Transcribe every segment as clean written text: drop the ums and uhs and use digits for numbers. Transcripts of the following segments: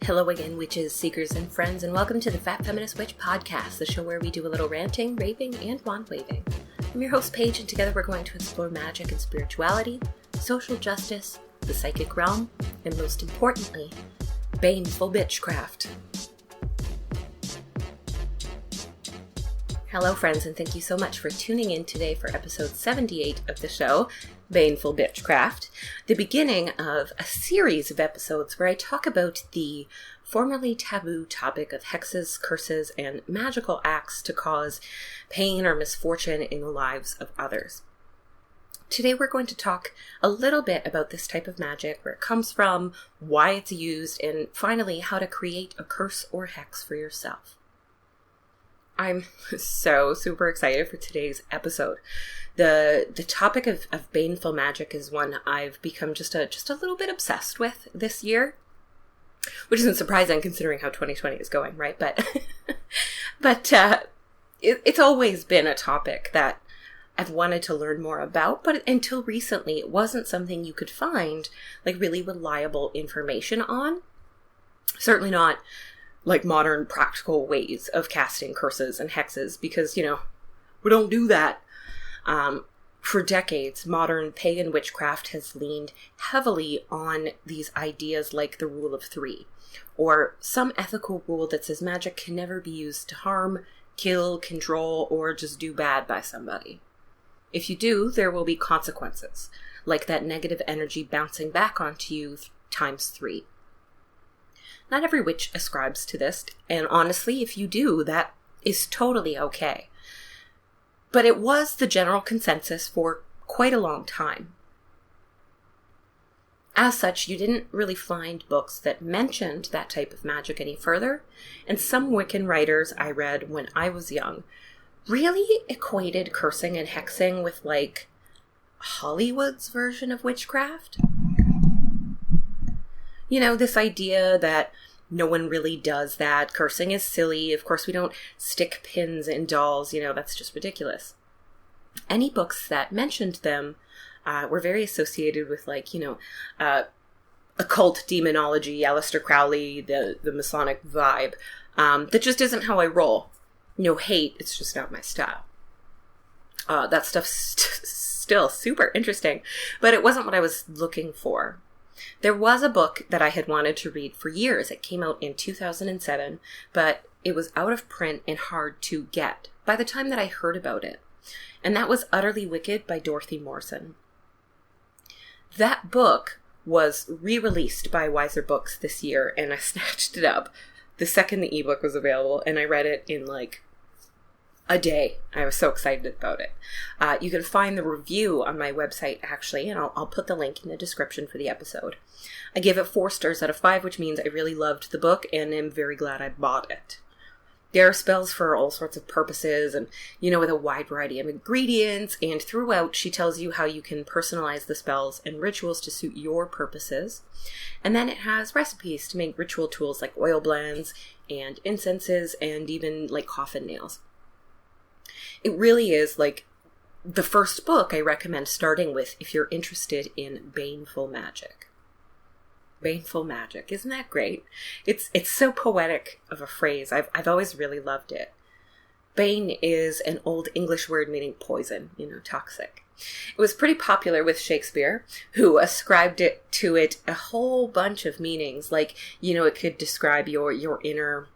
Hello again, witches, seekers, and friends, and welcome to the Fat Feminist Witch Podcast, the show where we do a little ranting, raving, and wand-waving. I'm your host, Paige, and together we're going to explore magic and spirituality, social justice, the psychic realm, and most importantly, Baneful Bitchcraft. Hello, friends, and thank you so much for tuning in today for episode 78 of the show, Baneful Bitchcraft, the beginning of a series of episodes where I talk about the formerly taboo topic of hexes, curses, and magical acts to cause pain or misfortune in the lives of others. Today we're going to talk a little bit about this type of magic, where it comes from, why it's used, and finally how to create a curse or hex for yourself. I'm so super excited for today's episode. The topic of baneful magic is one I've become just a little bit obsessed with this year, which isn't surprising considering how 2020 is going, right? But it's always been a topic that I've wanted to learn more about, but until recently, it wasn't something you could find like really reliable information on. Certainly not like modern practical ways of casting curses and hexes, because, you know, we don't do that. For decades, modern pagan witchcraft has leaned heavily on these ideas like the rule of three, or some ethical rule that says magic can never be used to harm, kill, control, or just do bad by somebody. If you do, there will be consequences, like that negative energy bouncing back onto you times 3. Not every witch ascribes to this, and honestly, if you do, that is totally okay. But it was the general consensus for quite a long time. As such, you didn't really find books that mentioned that type of magic any further, and some Wiccan writers I read when I was young really equated cursing and hexing with, like, Hollywood's version of witchcraft. You know, this idea that no one really does that. Cursing is silly. Of course, we don't stick pins in dolls. You know, that's just ridiculous. Any books that mentioned them were very associated with, like, you know, occult demonology, Aleister Crowley, the Masonic vibe. That just isn't how I roll. No hate. It's just not my style. That stuff's still super interesting, but it wasn't what I was looking for. There was a book that I had wanted to read for years. It came out in 2007, but it was out of print and hard to get by the time that I heard about it. And that was Utterly Wicked by Dorothy Morrison. That book was re-released by Wiser Books this year, and I snatched it up the second the ebook was available, and I read it in like a day. I was so excited about it. You can find the review on my website, actually, and I'll put the link in the description for the episode. I gave it 4 stars out of 5, which means I really loved the book and am very glad I bought it. There are spells for all sorts of purposes and, you know, with a wide variety of ingredients, and throughout she tells you how you can personalize the spells and rituals to suit your purposes. And then it has recipes to make ritual tools like oil blends and incenses and even like coffin nails. It really is like the first book I recommend starting with if you're interested in baneful magic. Baneful magic, isn't that great? It's so poetic of a phrase. I've always really loved it. Bane is an old English word meaning poison, you know, toxic. It was pretty popular with Shakespeare, who ascribed to it a whole bunch of meanings. Like, you know, it could describe your inner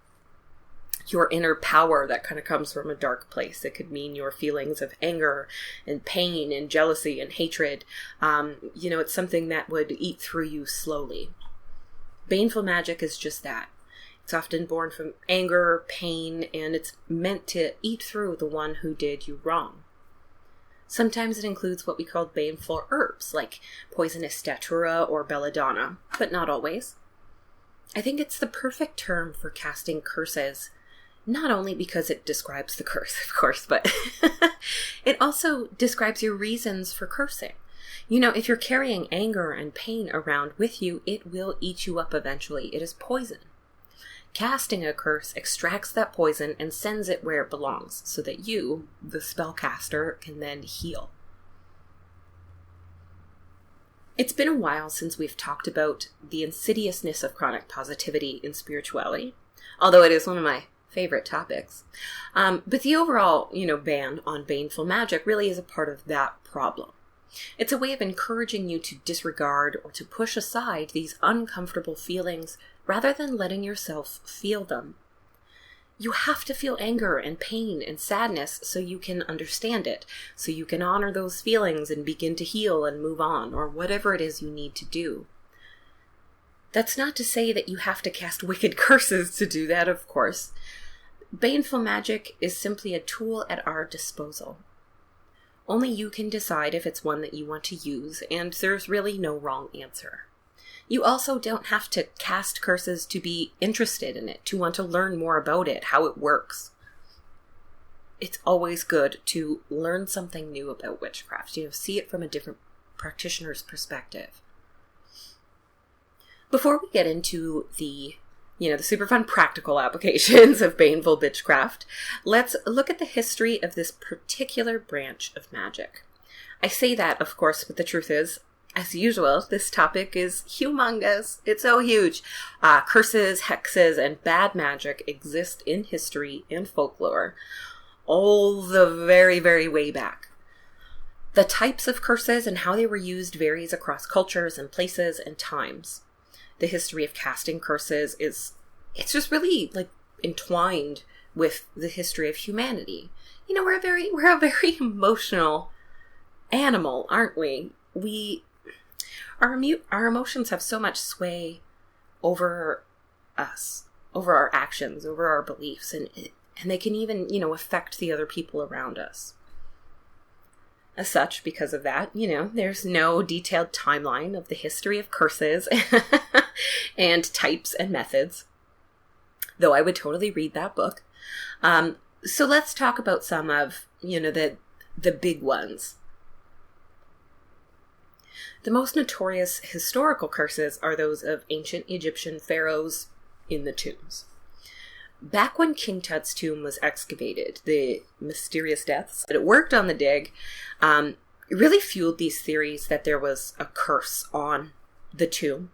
power that kind of comes from a dark place. It could mean your feelings of anger and pain and jealousy and hatred. You know, it's something that would eat through you slowly. Baneful magic is just that. It's often born from anger, pain, and it's meant to eat through the one who did you wrong. Sometimes it includes what we call baneful herbs, like poisonous datura or belladonna, but not always. I think it's the perfect term for casting curses, not only because it describes the curse, of course, but it also describes your reasons for cursing. You know, if you're carrying anger and pain around with you, it will eat you up eventually. It is poison. Casting a curse extracts that poison and sends it where it belongs, so that you, the spellcaster, can then heal. It's been a while since we've talked about the insidiousness of chronic positivity in spirituality, although it is one of my favorite topics. But the overall, ban on baneful magic really is a part of that problem. It's a way of encouraging you to disregard or to push aside these uncomfortable feelings rather than letting yourself feel them. You have to feel anger and pain and sadness so you can understand it, so you can honor those feelings and begin to heal and move on, or whatever it is you need to do. That's not to say that you have to cast wicked curses to do that, of course. Baneful magic is simply a tool at our disposal. Only you can decide if it's one that you want to use, and there's really no wrong answer. You also don't have to cast curses to be interested in it, to want to learn more about it, how it works. It's always good to learn something new about witchcraft, see it from a different practitioner's perspective. Before we get into the super fun practical applications of Baneful Bitchcraft, let's look at the history of this particular branch of magic. I say that, of course, but the truth is, as usual, this topic is humongous. It's so huge. Curses, hexes, and bad magic exist in history and folklore, all the very, very way back. The types of curses and how they were used varies across cultures and places and times. The history of casting curses it's just really entwined with the history of humanity. We're a very emotional animal, aren't we? Our emotions have so much sway over us, over our actions, over our beliefs, and they can even, affect the other people around us. As such, because of that, there's no detailed timeline of the history of curses and types and methods, though I would totally read that book. So let's talk about some of, the big ones. The most notorious historical curses are those of ancient Egyptian pharaohs in the tombs. Back when King Tut's tomb was excavated, the mysterious deaths that worked on the dig really fueled these theories that there was a curse on the tomb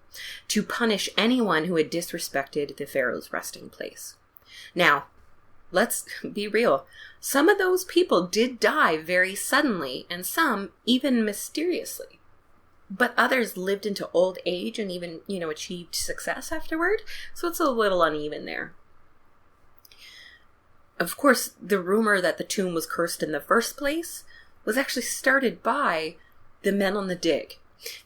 to punish anyone who had disrespected the pharaoh's resting place. Now, let's be real. Some of those people did die very suddenly, and some even mysteriously. But others lived into old age and even, achieved success afterward, so it's a little uneven there. Of course, the rumor that the tomb was cursed in the first place was actually started by the men on the dig.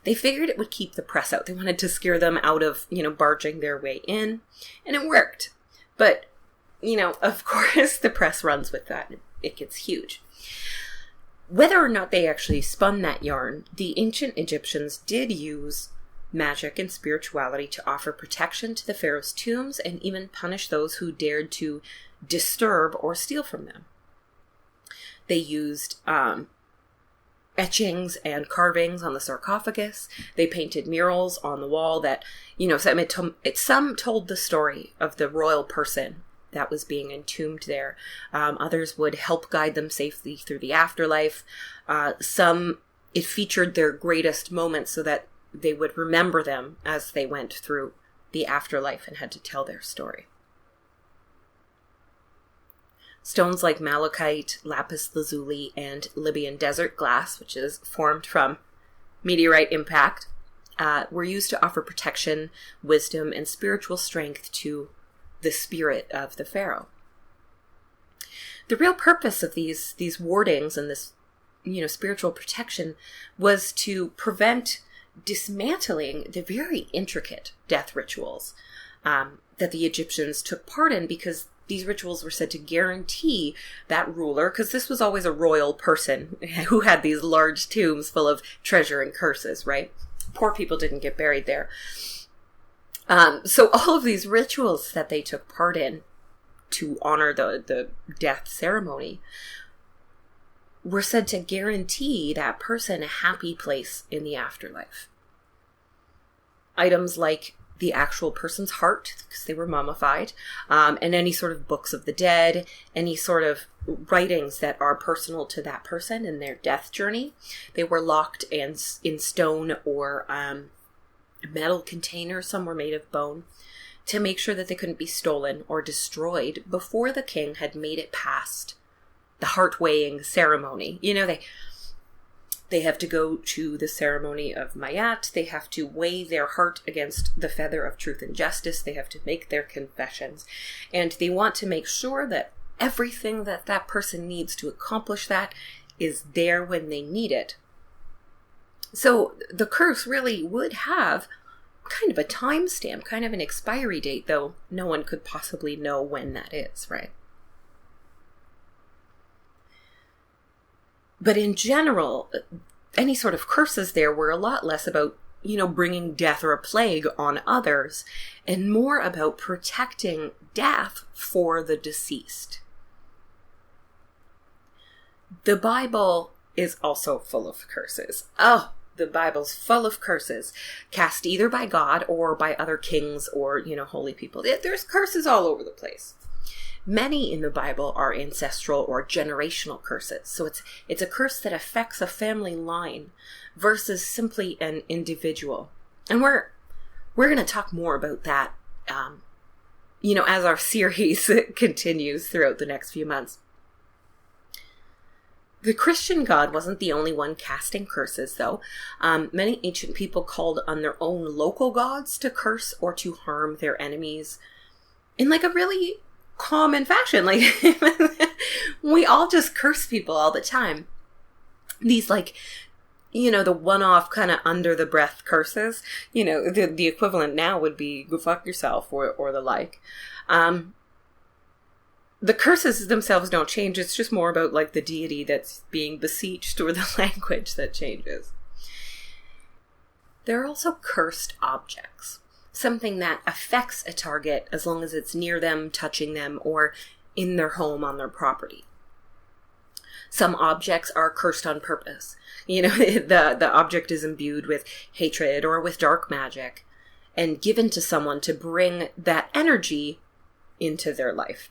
They figured it would keep the press out. They wanted to scare them out of, barging their way in, and it worked. But, of course, the press runs with that. It gets huge. Whether or not they actually spun that yarn, the ancient Egyptians did use magic and spirituality to offer protection to the pharaoh's tombs and even punish those who dared to disturb or steal from them. They used etchings and carvings on the sarcophagus. They painted murals on the wall that, some told the story of the royal person that was being entombed there. Others would help guide them safely through the afterlife. It featured their greatest moments so that they would remember them as they went through the afterlife and had to tell their story. Stones like malachite, lapis lazuli, and Libyan desert glass, which is formed from meteorite impact, were used to offer protection, wisdom, and spiritual strength to the spirit of the pharaoh. The real purpose of these wardings and this, spiritual protection was to prevent dismantling the very intricate death rituals that the Egyptians took part in, because these rituals were said to guarantee that ruler, because this was always a royal person who had these large tombs full of treasure and curses, right? Poor people didn't get buried there. So all of these rituals that they took part in to honor the death ceremony were said to guarantee that person a happy place in the afterlife. Items like the actual person's heart, because they were mummified, and any sort of books of the dead, any sort of writings that are personal to that person in their death journey. They were locked in stone or metal containers. Some were made of bone, to make sure that they couldn't be stolen or destroyed before the king had made it past the heart-weighing ceremony. You know, they have to go to the ceremony of Mayat. They have to weigh their heart against the feather of truth and justice. They have to make their confessions. And they want to make sure that everything that that person needs to accomplish that is there when they need it. So the curse really would have kind of a timestamp, kind of an expiry date, though no one could possibly know when that is, right? But in general, any sort of curses there were a lot less about, bringing death or a plague on others, and more about protecting death for the deceased. The Bible is also full of curses. Oh, the Bible's full of curses, cast either by God or by other kings or, holy people. There's curses all over the place. Many in the Bible are ancestral or generational curses. So it's a curse that affects a family line versus simply an individual. And we're going to talk more about that, as our series continues throughout the next few months. The Christian God wasn't the only one casting curses, though. Many ancient people called on their own local gods to curse or to harm their enemies in a really common fashion. We all just curse people all the time. These the one-off kind of under the breath curses, the equivalent now would be go fuck yourself or the like. The curses themselves don't change. It's just more about the deity that's being beseeched or the language that changes. There are also cursed objects. Something that affects a target as long as it's near them, touching them, or in their home on their property. Some objects are cursed on purpose. The object is imbued with hatred or with dark magic and given to someone to bring that energy into their life.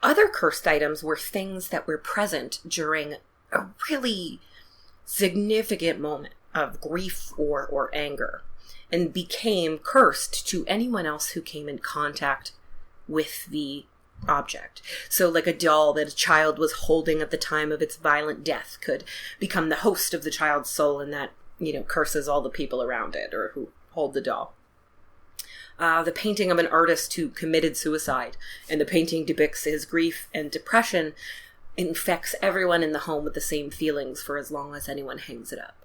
Other cursed items were things that were present during a really significant moment of grief or anger, and became cursed to anyone else who came in contact with the object. So a doll that a child was holding at the time of its violent death could become the host of the child's soul, and that, curses all the people around it or who hold the doll. The painting of an artist who committed suicide, and the painting depicts his grief and depression, infects everyone in the home with the same feelings for as long as anyone hangs it up.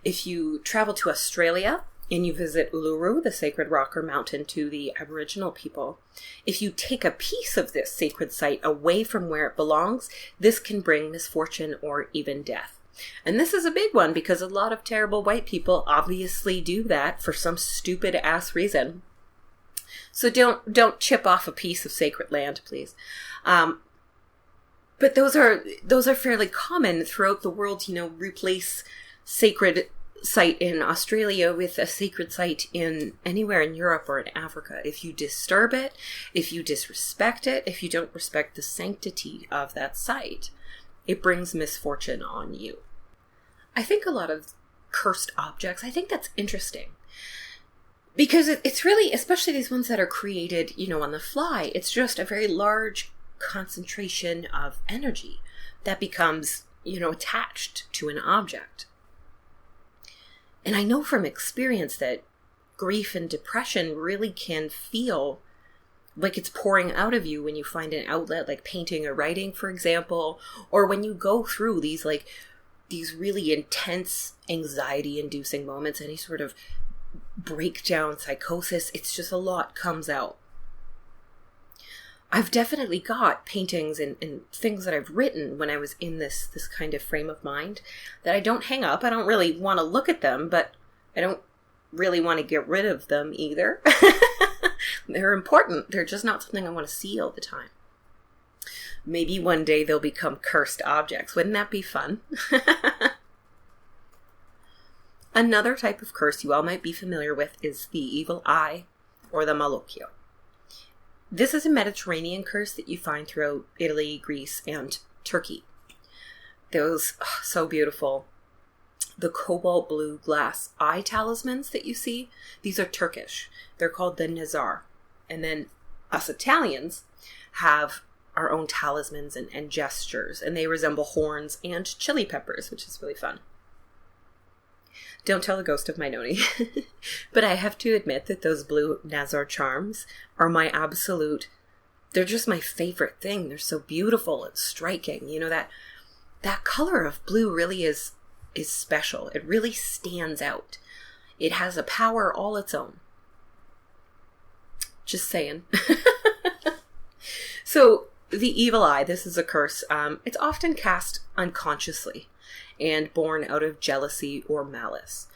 If you travel to Australia and you visit Uluru, the sacred rock or mountain to the Aboriginal people, if you take a piece of this sacred site away from where it belongs, this can bring misfortune or even death. And this is a big one because a lot of terrible white people obviously do that for some stupid ass reason. So don't chip off a piece of sacred land, please. But those are fairly common throughout the world. Replace sacred site in Australia with a sacred site in anywhere in Europe or in Africa. If you disturb it, if you disrespect it, if you don't respect the sanctity of that site, it brings misfortune on you. I think a lot of cursed objects, I think that's interesting. Because it's really, especially these ones that are created, on the fly, it's just a very large concentration of energy that becomes, attached to an object. And I know from experience that grief and depression really can feel like it's pouring out of you when you find an outlet like painting or writing, for example, or when you go through these really intense anxiety-inducing moments, any sort of breakdown, psychosis, it's just a lot comes out. I've definitely got paintings and things that I've written when I was in this kind of frame of mind that I don't hang up. I don't really want to look at them, but I don't really want to get rid of them either. They're important. They're just not something I want to see all the time. Maybe one day they'll become cursed objects. Wouldn't that be fun? Another type of curse you all might be familiar with is the evil eye or the malocchio. This is a Mediterranean curse that you find throughout Italy, Greece, and Turkey. Those, so beautiful. The cobalt blue glass eye talismans that you see, these are Turkish. They're called the Nazar. And then us Italians have our own talismans and gestures, and they resemble horns and chili peppers, which is really fun. Don't tell the ghost of my noni. But I have to admit that those blue Nazar charms are my absolute, they're just my favorite thing. They're so beautiful and striking. You know, that color of blue really is special. It really stands out. It has a power all its own. Just saying. So the evil eye, this is a curse. It's often cast unconsciously and born out of jealousy or malice.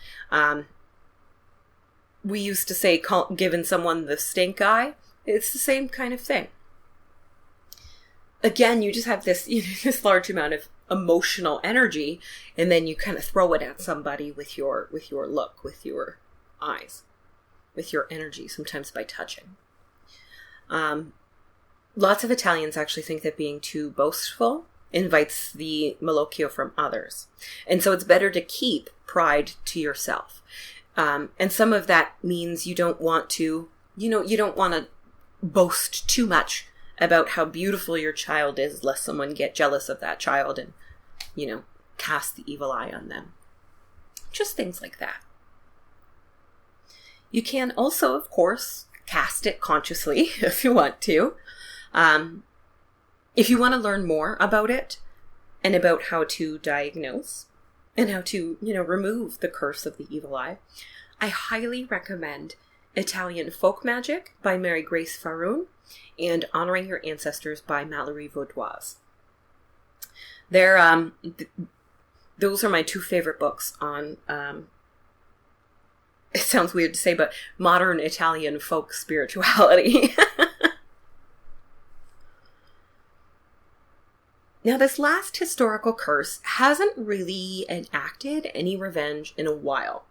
We used to say, giving someone the stink eye. It's the same kind of thing. Again, you just have this, this large amount of emotional energy, and then you kind of throw it at somebody with your look, with your eyes, with your energy, sometimes by touching. Lots of Italians actually think that being too boastful invites the malocchio from others. And so it's better to keep pride to yourself. And some of that means you don't want to, you don't want to boast too much about how beautiful your child is, lest someone get jealous of that child and, cast the evil eye on them. Just things like that. You can also, of course, cast it consciously if you want to. If you want to learn more about it and about how to diagnose and how to, remove the curse of the evil eye, I highly recommend Italian Folk Magic by Mary Grace Faroon and Honoring Your Ancestors by Mallory Vaudoise. Those are my two favorite books on, it sounds weird to say, but modern Italian folk spirituality. Now, this last historical curse hasn't really enacted any revenge in a while.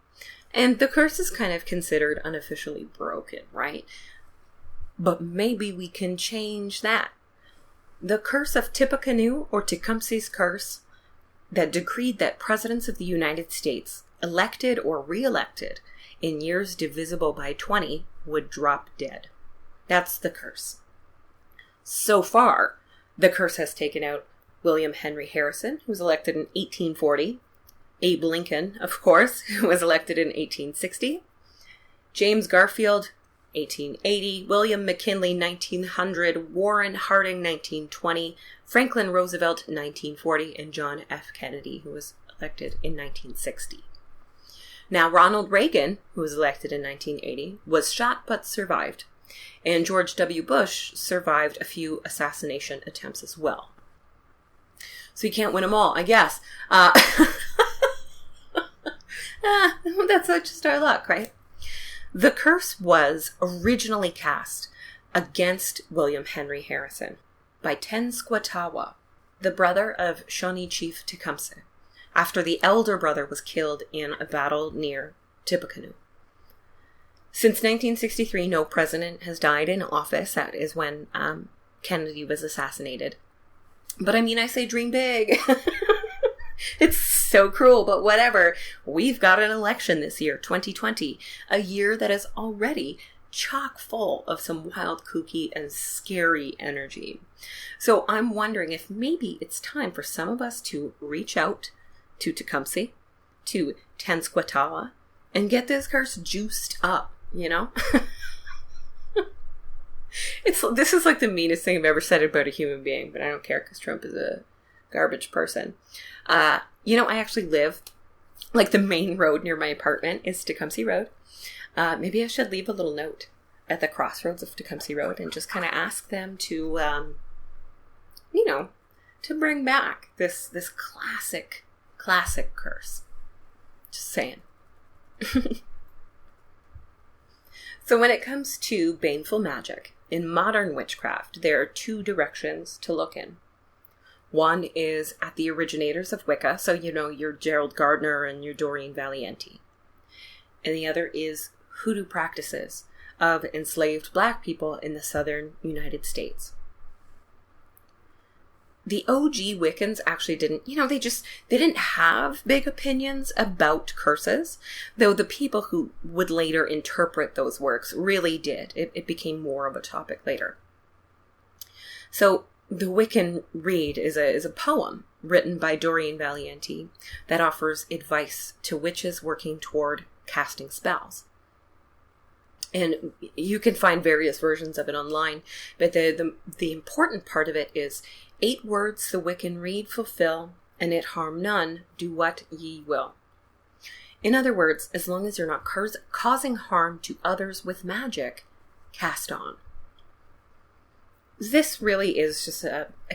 And the curse is kind of considered unofficially broken, right? But maybe we can change that. The curse of Tippecanoe, or Tecumseh's curse, that decreed that presidents of the United States, elected or re-elected in years divisible by 20, would drop dead. That's the curse. So far, the curse has taken out William Henry Harrison, who was elected in 1840, Abe Lincoln, of course, who was elected in 1860, James Garfield, 1880, William McKinley, 1900, Warren Harding, 1920, Franklin Roosevelt, 1940, and John F. Kennedy, who was elected in 1960. Now, Ronald Reagan, who was elected in 1980, was shot but survived, and George W. Bush survived a few assassination attempts as well. So you can't win them all, I guess. That's just our luck, right? The curse was originally cast against William Henry Harrison by Tenskwatawa, the brother of Shawnee Chief Tecumseh, after the elder brother was killed in a battle near Tippecanoe. Since 1963, no president has died in office. That is when Kennedy was assassinated. But I say dream big. It's so cruel, but whatever. We've got an election this year, 2020, a year that is already chock full of some wild, kooky, and scary energy. So I'm wondering if maybe it's time for some of us to reach out to Tecumseh, to Tenskwatawa, and get this curse juiced up, This is like the meanest thing I've ever said about a human being, but I don't care because Trump is a garbage person. I actually live, the main road near my apartment is Tecumseh Road. Maybe I should leave a little note at the crossroads of Tecumseh Road and just kind of ask them to, to bring back this classic curse. Just saying. So when it comes to baneful magic, in modern witchcraft, there are two directions to look in. One is at the originators of Wicca, so your Gerald Gardner and your Doreen Valiente. And the other is hoodoo practices of enslaved Black people in the southern United States. The OG Wiccans actually didn't, they didn't have big opinions about curses, though the people who would later interpret those works really did. It became more of a topic later. So the Wiccan Rede is a poem written by Doreen Valiente that offers advice to witches working toward casting spells. And you can find various versions of it online, but the important part of it is 8 words the Wiccan Rede fulfill, and it harm none, do what ye will. In other words, as long as you're not causing harm to others with magic, cast on. This really is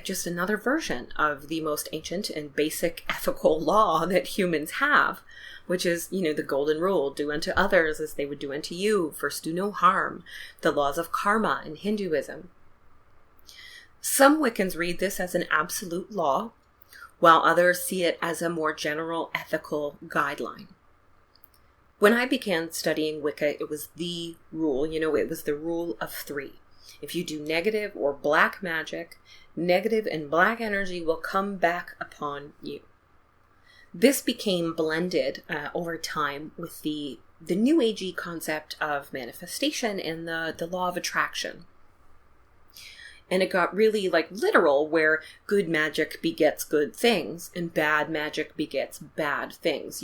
just another version of the most ancient and basic ethical law that humans have, which is, the golden rule, do unto others as they would do unto you, first do no harm, the laws of karma in Hinduism. Some Wiccans read this as an absolute law, while others see it as a more general ethical guideline. When I began studying Wicca, it was the rule, it was the rule of 3. If you do negative or black magic, negative and black energy will come back upon you. This became blended over time with the New Agey concept of manifestation and the law of attraction. And it got really literal, where good magic begets good things and bad magic begets bad things.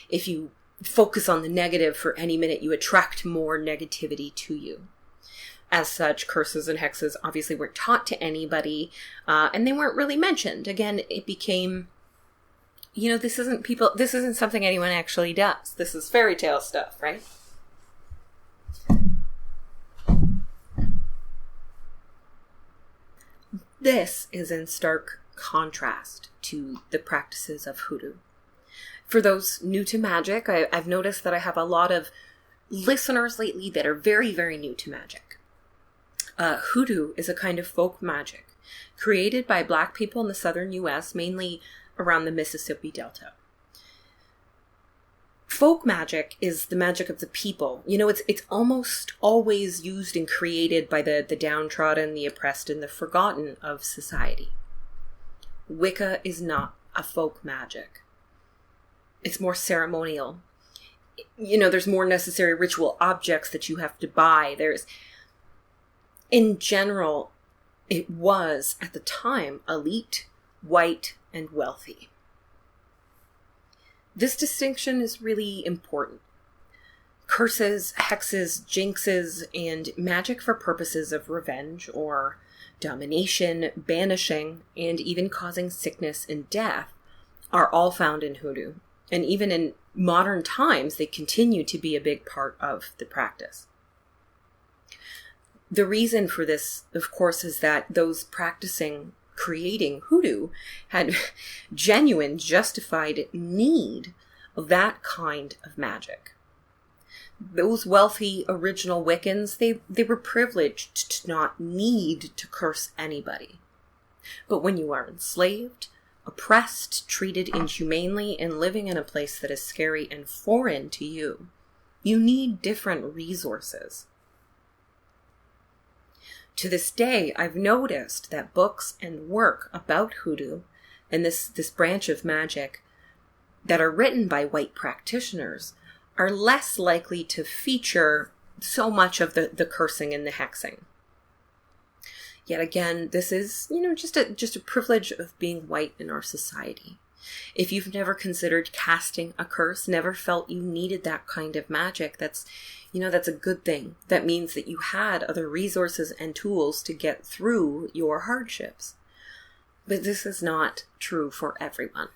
If you focus on the negative for any minute, you attract more negativity to you. As such, curses and hexes obviously weren't taught to anybody, and they weren't really mentioned. Again, it became, this isn't something anyone actually does. This is fairy tale stuff, right? This is in stark contrast to the practices of hoodoo. For those new to magic, I've noticed that I have a lot of listeners lately that are very, very new to magic. Hoodoo is a kind of folk magic created by Black people in the southern U.S., mainly around the Mississippi Delta. Folk magic is the magic of the people. It's almost always used and created by the downtrodden, the oppressed, and the forgotten of society. Wicca is not a folk magic. It's more ceremonial. There's more necessary ritual objects that you have to buy. In general, it was, at the time, elite, white, and wealthy. This distinction is really important. Curses, hexes, jinxes, and magic for purposes of revenge or domination, banishing, and even causing sickness and death are all found in hoodoo. And even in modern times, they continue to be a big part of the practice. The reason for this, of course, is that those creating hoodoo had genuine, justified need of that kind of magic. Those wealthy original Wiccans, they were privileged to not need to curse anybody. But when you are enslaved, oppressed, treated inhumanely, and living in a place that is scary and foreign to you, you need different resources. To this day, I've noticed that books and work about hoodoo and this branch of magic that are written by white practitioners are less likely to feature so much of the cursing and the hexing. Yet again, this is, just a privilege of being white in our society. If you've never considered casting a curse, never felt you needed that kind of magic, that's a good thing. That means that you had other resources and tools to get through your hardships. But this is not true for everyone.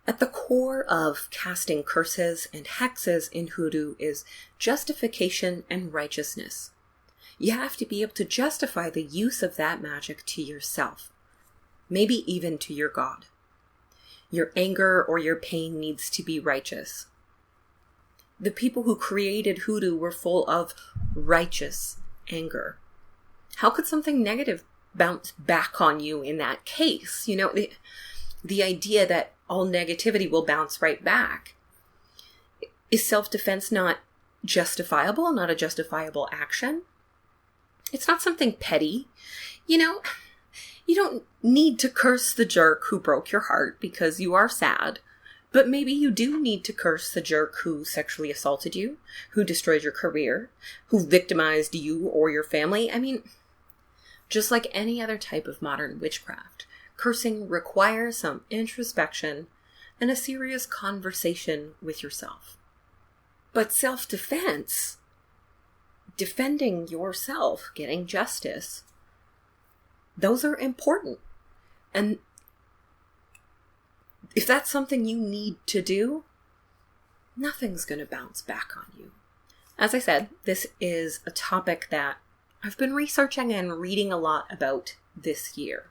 At the core of casting curses and hexes in hoodoo is justification and righteousness. You have to be able to justify the use of that magic to yourself, maybe even to your God. Your anger or your pain needs to be righteous. The people who created hoodoo were full of righteous anger. How could something negative bounce back on you in that case? The idea that all negativity will bounce right back. Is self-defense not justifiable, not a justifiable action? It's not something petty. You know, you don't need to curse the jerk who broke your heart because you are sad. But maybe you do need to curse the jerk who sexually assaulted you, who destroyed your career, who victimized you or your family. I mean, just like any other type of modern witchcraft, cursing requires some introspection and a serious conversation with yourself. But self-defense, defending yourself, getting justice, those are important. And if that's something you need to do, nothing's going to bounce back on you. As I said, this is a topic that I've been researching and reading a lot about this year.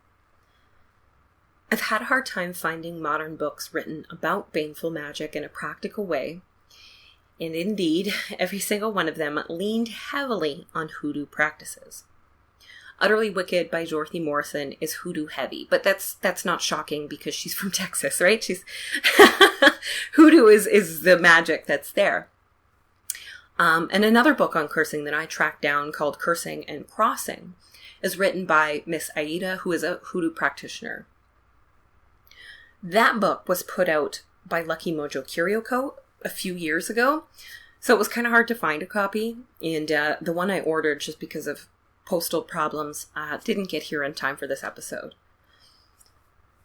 I've had a hard time finding modern books written about baneful magic in a practical way. And indeed, every single one of them leaned heavily on hoodoo practices. Utterly Wicked by Dorothy Morrison is hoodoo heavy, but that's not shocking because she's from Texas, right? Hoodoo is the magic that's there. And another book on cursing that I tracked down called Cursing and Crossing is written by Miss Aida, who is a hoodoo practitioner. That book was put out by Lucky Mojo Curio Co. a few years ago, so it was kind of hard to find a copy, and the one I ordered, just because of postal problems, didn't get here in time for this episode.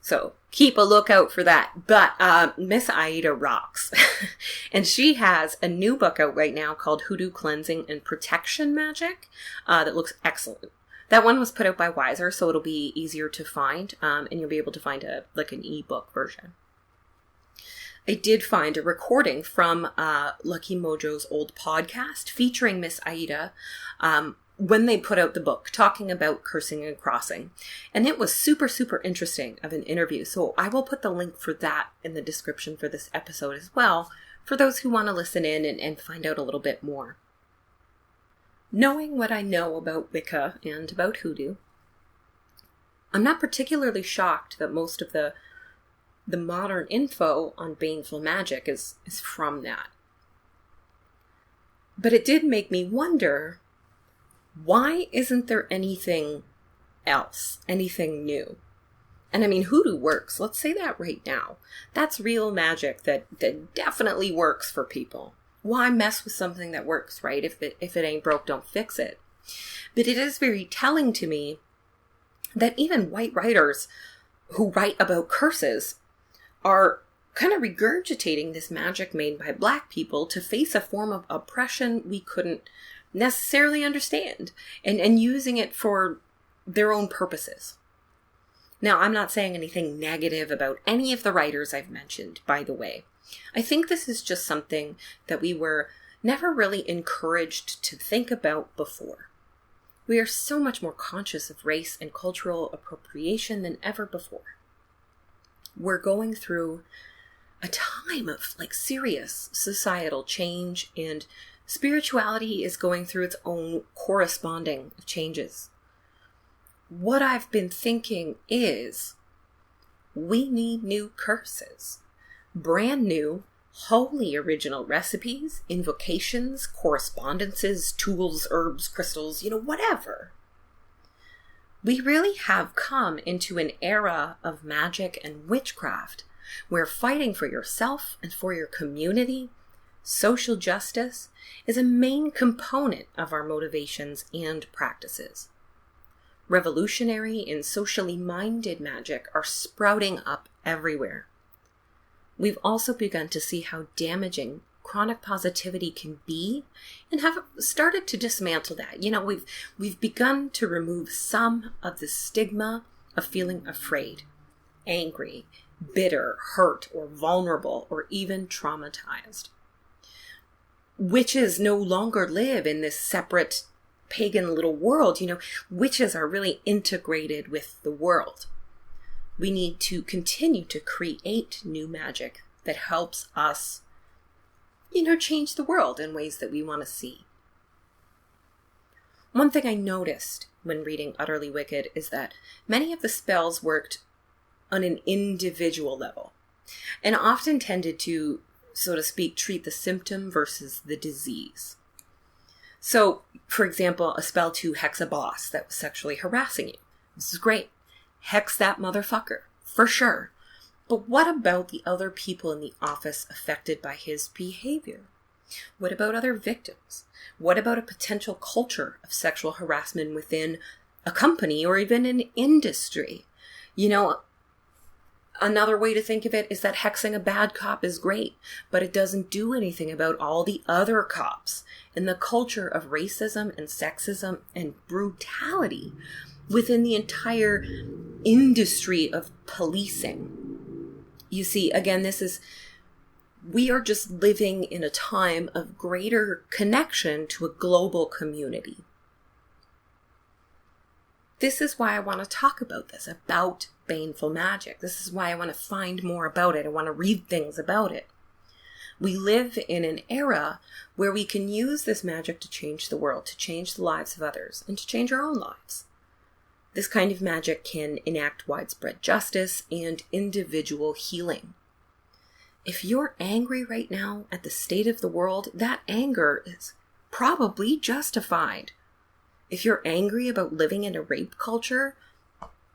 So keep a lookout for that. But Miss Aida rocks. And she has a new book out right now called Hoodoo Cleansing and Protection Magic that looks excellent. That one was put out by Wiser, so it'll be easier to find, and you'll be able to find an ebook version. I did find a recording from Lucky Mojo's old podcast featuring Miss Aida when they put out the book, talking about cursing and crossing. And it was super, super interesting of an interview. So I will put the link for that in the description for this episode as well, for those who want to listen in and find out a little bit more. Knowing what I know about Wicca and about hoodoo, I'm not particularly shocked that most of the modern info on baneful magic is from that. But it did make me wonder, why isn't there anything else, anything new? And I mean, hoodoo works. Let's say that right now. That's real magic that definitely works for people. Why mess with something that works, right? If it ain't broke, don't fix it. But it is very telling to me that even white writers who write about curses are kind of regurgitating this magic made by black people to face a form of oppression we couldn't necessarily understand, and using it for their own purposes. Now, I'm not saying anything negative about any of the writers I've mentioned, by the way. I think this is just something that we were never really encouraged to think about before. We are so much more conscious of race and cultural appropriation than ever before. We're going through a time of serious societal change, and spirituality is going through its own corresponding changes. What I've been thinking is, we need new curses. Brand new, wholly original recipes, invocations, correspondences, tools, herbs, crystals, whatever. We really have come into an era of magic and witchcraft where fighting for yourself and for your community, social justice, is a main component of our motivations and practices. Revolutionary and socially minded magic are sprouting up everywhere. We've also begun to see how damaging chronic positivity can be, and have started to dismantle that. We've begun to remove some of the stigma of feeling afraid, angry, bitter, hurt, or vulnerable, or even traumatized. Witches no longer live in this separate pagan little world. Witches are really integrated with the world. We need to continue to create new magic that helps us, change the world in ways that we want to see. One thing I noticed when reading Utterly Wicked is that many of the spells worked on an individual level, and often tended to so to speak, treat the symptom versus the disease. So, for example, a spell to hex a boss that was sexually harassing you. This is great. Hex that motherfucker, for sure. But what about the other people in the office affected by his behavior? What about other victims? What about a potential culture of sexual harassment within a company or even an industry? You know, another way to think of it is that hexing a bad cop is great, but it doesn't do anything about all the other cops and the culture of racism and sexism and brutality within the entire industry of policing. You see, again, we are just living in a time of greater connection to a global community. This is why I want to talk about this, about baneful magic. This is why I want to find more about it. I want to read things about it. We live in an era where we can use this magic to change the world, to change the lives of others, and to change our own lives. This kind of magic can enact widespread justice and individual healing. If you're angry right now at the state of the world, that anger is probably justified. If you're angry about living in a rape culture,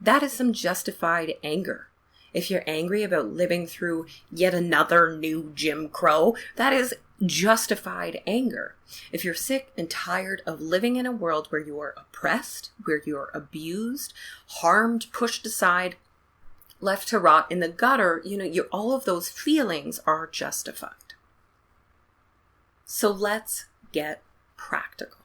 that is some justified anger. If you're angry about living through yet another new Jim Crow, that is justified anger. If you're sick and tired of living in a world where you are oppressed, where you are abused, harmed, pushed aside, left to rot in the gutter, all of those feelings are justified. So let's get practical.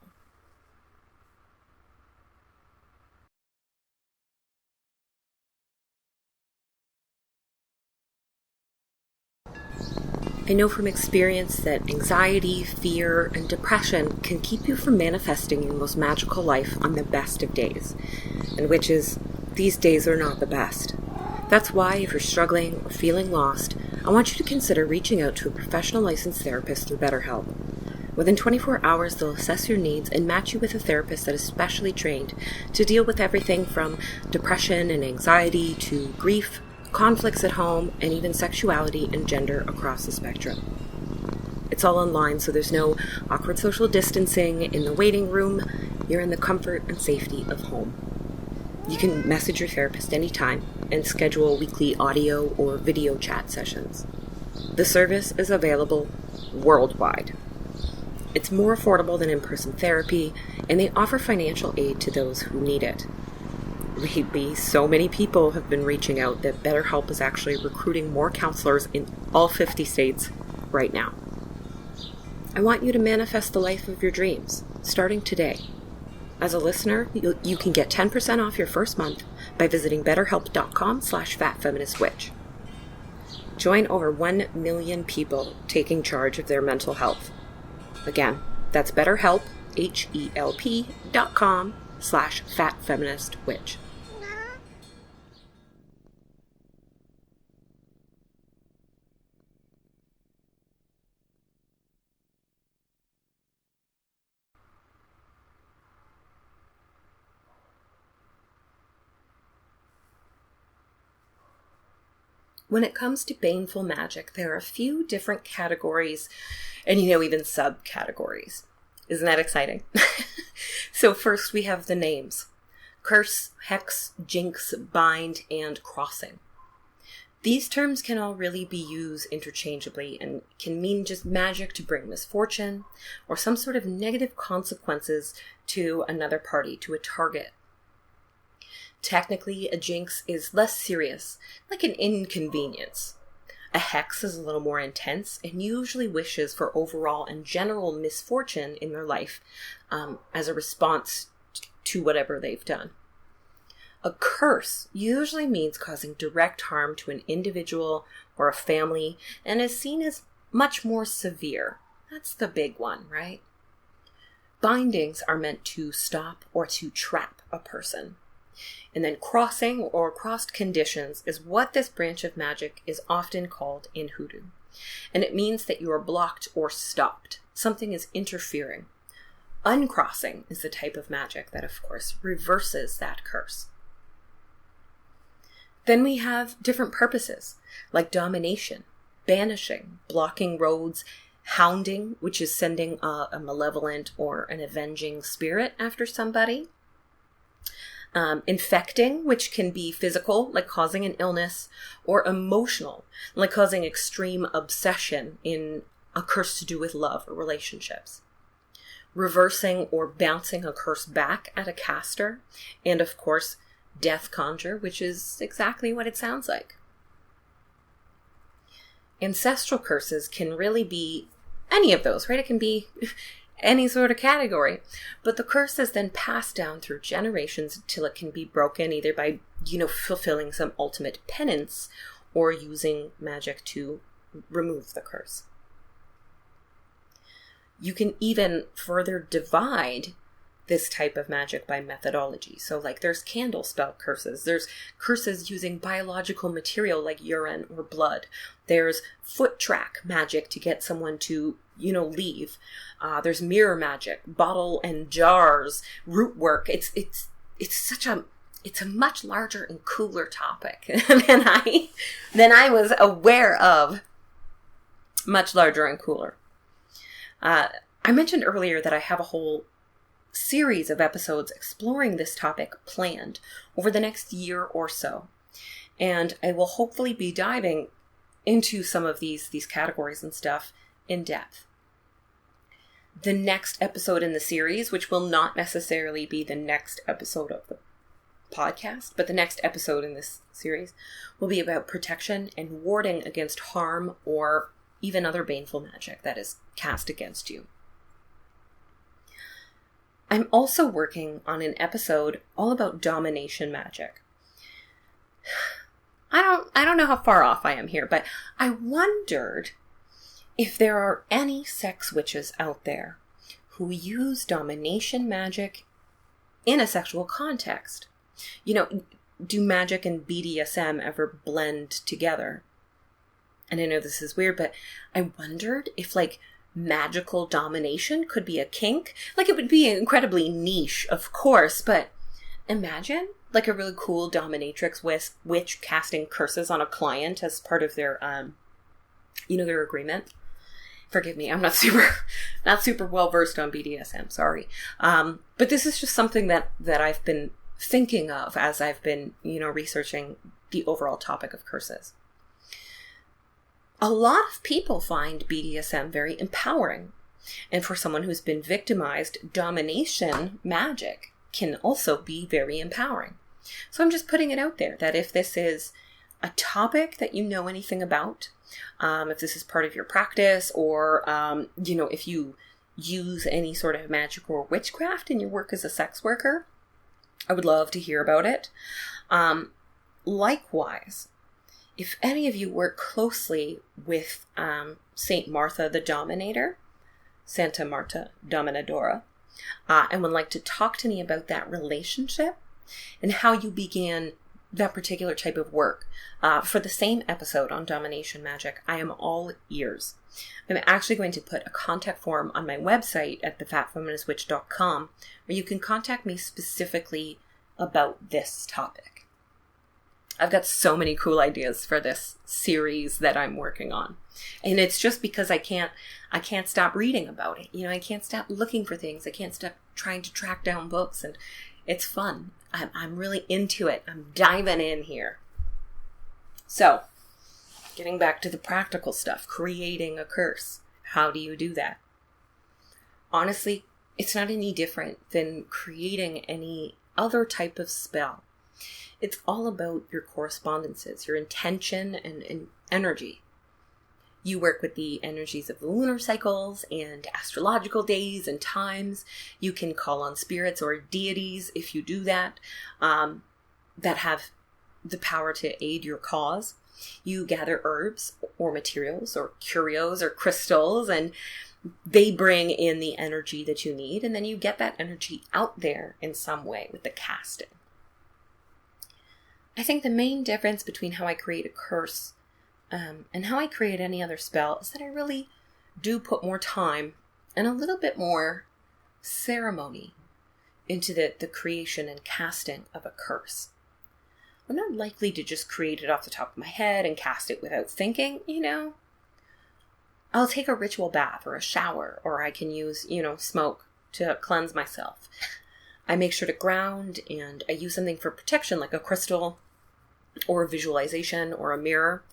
I know from experience that anxiety, fear, and depression can keep you from manifesting your most magical life on the best of days. And witches, these days are not the best. That's why, if you're struggling or feeling lost, I want you to consider reaching out to a professional licensed therapist through BetterHelp. Within 24 hours, they'll assess your needs and match you with a therapist that is specially trained to deal with everything from depression and anxiety to grief, conflicts at home, and even sexuality and gender across the spectrum. It's all online, so there's no awkward social distancing in the waiting room. You're in the comfort and safety of home. You can message your therapist anytime and schedule weekly audio or video chat sessions. The service is available worldwide. It's more affordable than in-person therapy, and they offer financial aid to those who need it. Lately, so many people have been reaching out that BetterHelp is actually recruiting more counselors in all 50 states right now. I want you to manifest the life of your dreams, starting today. As a listener, you can get 10% off your first month by visiting betterhelp.com/fatfeministwitch. Join over 1 million people taking charge of their mental health. Again, that's BetterHelp, HELP.com/fatfeministwitch. When it comes to baneful magic, there are a few different categories and, even subcategories. Isn't that exciting? So first we have the names: curse, hex, jinx, bind, and crossing. These terms can all really be used interchangeably and can mean just magic to bring misfortune or some sort of negative consequences to another party, to a target. Technically, a jinx is less serious, like an inconvenience. A hex is a little more intense and usually wishes for overall and general misfortune in their life as a response to whatever they've done. A curse usually means causing direct harm to an individual or a family and is seen as much more severe. That's the big one, right? Bindings are meant to stop or to trap a person. And then crossing or crossed conditions is what this branch of magic is often called in hoodoo. And it means that you are blocked or stopped. Something is interfering. Uncrossing is the type of magic that, of course, reverses that curse. Then we have different purposes, like domination, banishing, blocking roads, hounding, which is sending a malevolent or an avenging spirit after somebody. Infecting, which can be physical, like causing an illness, or emotional, like causing extreme obsession in a curse to do with love or relationships. Reversing or bouncing a curse back at a caster, and of course, death conjure, which is exactly what it sounds like. Ancestral curses can really be any of those, right? It can be any sort of category, but the curse is then passed down through generations until it can be broken, either by, fulfilling some ultimate penance or using magic to remove the curse. You can even further divide this type of magic by methodology. So like there's candle spell curses, there's curses using biological material like urine or blood, there's foot track magic to get someone to leave, there's mirror magic, bottle and jars, root work. It's a much larger and cooler topic than I was aware of. Much larger and cooler. I mentioned earlier that I have a whole series of episodes exploring this topic planned over the next year or so. And I will hopefully be diving into some of these categories and stuff in depth. The next episode in the series, which will not necessarily be the next episode of the podcast, but the next episode in this series will be about protection and warding against harm or even other baneful magic that is cast against you. I'm also working on an episode all about domination magic. I don't know how far off I am here, but I wondered if there are any sex witches out there who use domination magic in a sexual context. Do magic and BDSM ever blend together? And I know this is weird, but I wondered if magical domination could be a kink. It would be incredibly niche, of course, but imagine a really cool dominatrix witch casting curses on a client as part of their, their agreement. Forgive me, I'm not super well versed on BDSM, sorry. But this is just something that I've been thinking of as I've been, researching the overall topic of curses. A lot of people find BDSM very empowering. And for someone who's been victimized, domination magic can also be very empowering. So I'm just putting it out there that if this is a topic that you know anything about, if this is part of your practice, or, if you use any sort of magic or witchcraft in your work as a sex worker, I would love to hear about it. Likewise, if any of you work closely with Saint Martha the Dominator, Santa Marta Dominadora, and would like to talk to me about that relationship and how you began that particular type of work for the same episode on domination magic, I am all ears. I'm actually going to put a contact form on my website at thefatfeministwitch.com where you can contact me specifically about this topic. I've got so many cool ideas for this series that I'm working on. And it's just because I can't stop reading about it. I can't stop looking for things. I can't stop trying to track down books, and it's fun. I'm really into it. I'm diving in here. So, getting back to the practical stuff, creating a curse. How do you do that? Honestly, it's not any different than creating any other type of spell. It's all about your correspondences, your intention and energy. You work with the energies of the lunar cycles and astrological days and times. You can call on spirits or deities if you do that, that have the power to aid your cause. You gather herbs or materials or curios or crystals, and they bring in the energy that you need, and then you get that energy out there in some way with the casting. I think the main difference between how I create a curse and how I create any other spell is that I really do put more time and a little bit more ceremony into the creation and casting of a curse. I'm not likely to just create it off the top of my head and cast it without thinking, I'll take a ritual bath or a shower, or I can use, smoke to cleanse myself. I make sure to ground, and I use something for protection like a crystal or visualization or a mirror.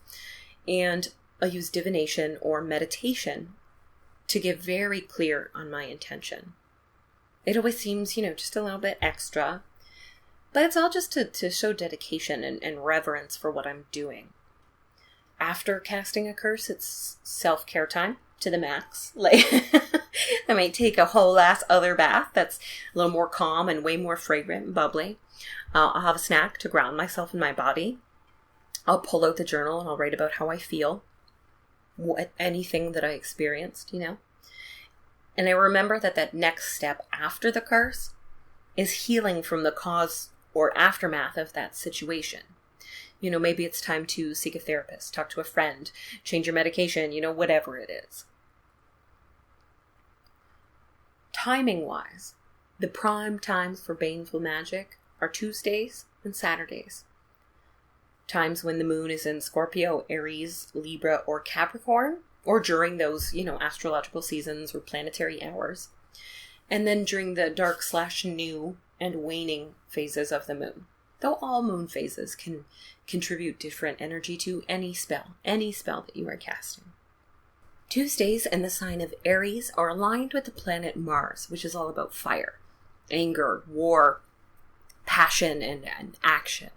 And I'll use divination or meditation to get very clear on my intention. It always seems, just a little bit extra, but it's all just to show dedication and reverence for what I'm doing. After casting a curse, it's self-care time to the max. Like, I might take a whole ass other bath that's a little more calm and way more fragrant and bubbly. I'll have a snack to ground myself in my body. I'll pull out the journal and I'll write about how I feel, anything that I experienced, And I remember that next step after the curse is healing from the cause or aftermath of that situation. Maybe it's time to seek a therapist, talk to a friend, change your medication, whatever it is. Timing-wise, the prime times for baneful magic are Tuesdays and Saturdays. Times when the moon is in Scorpio, Aries, Libra, or Capricorn, or during those, astrological seasons or planetary hours. And then during the dark/new and waning phases of the moon. Though all moon phases can contribute different energy to any spell that you are casting. Tuesdays in the sign of Aries are aligned with the planet Mars, which is all about fire, anger, war, passion, and action.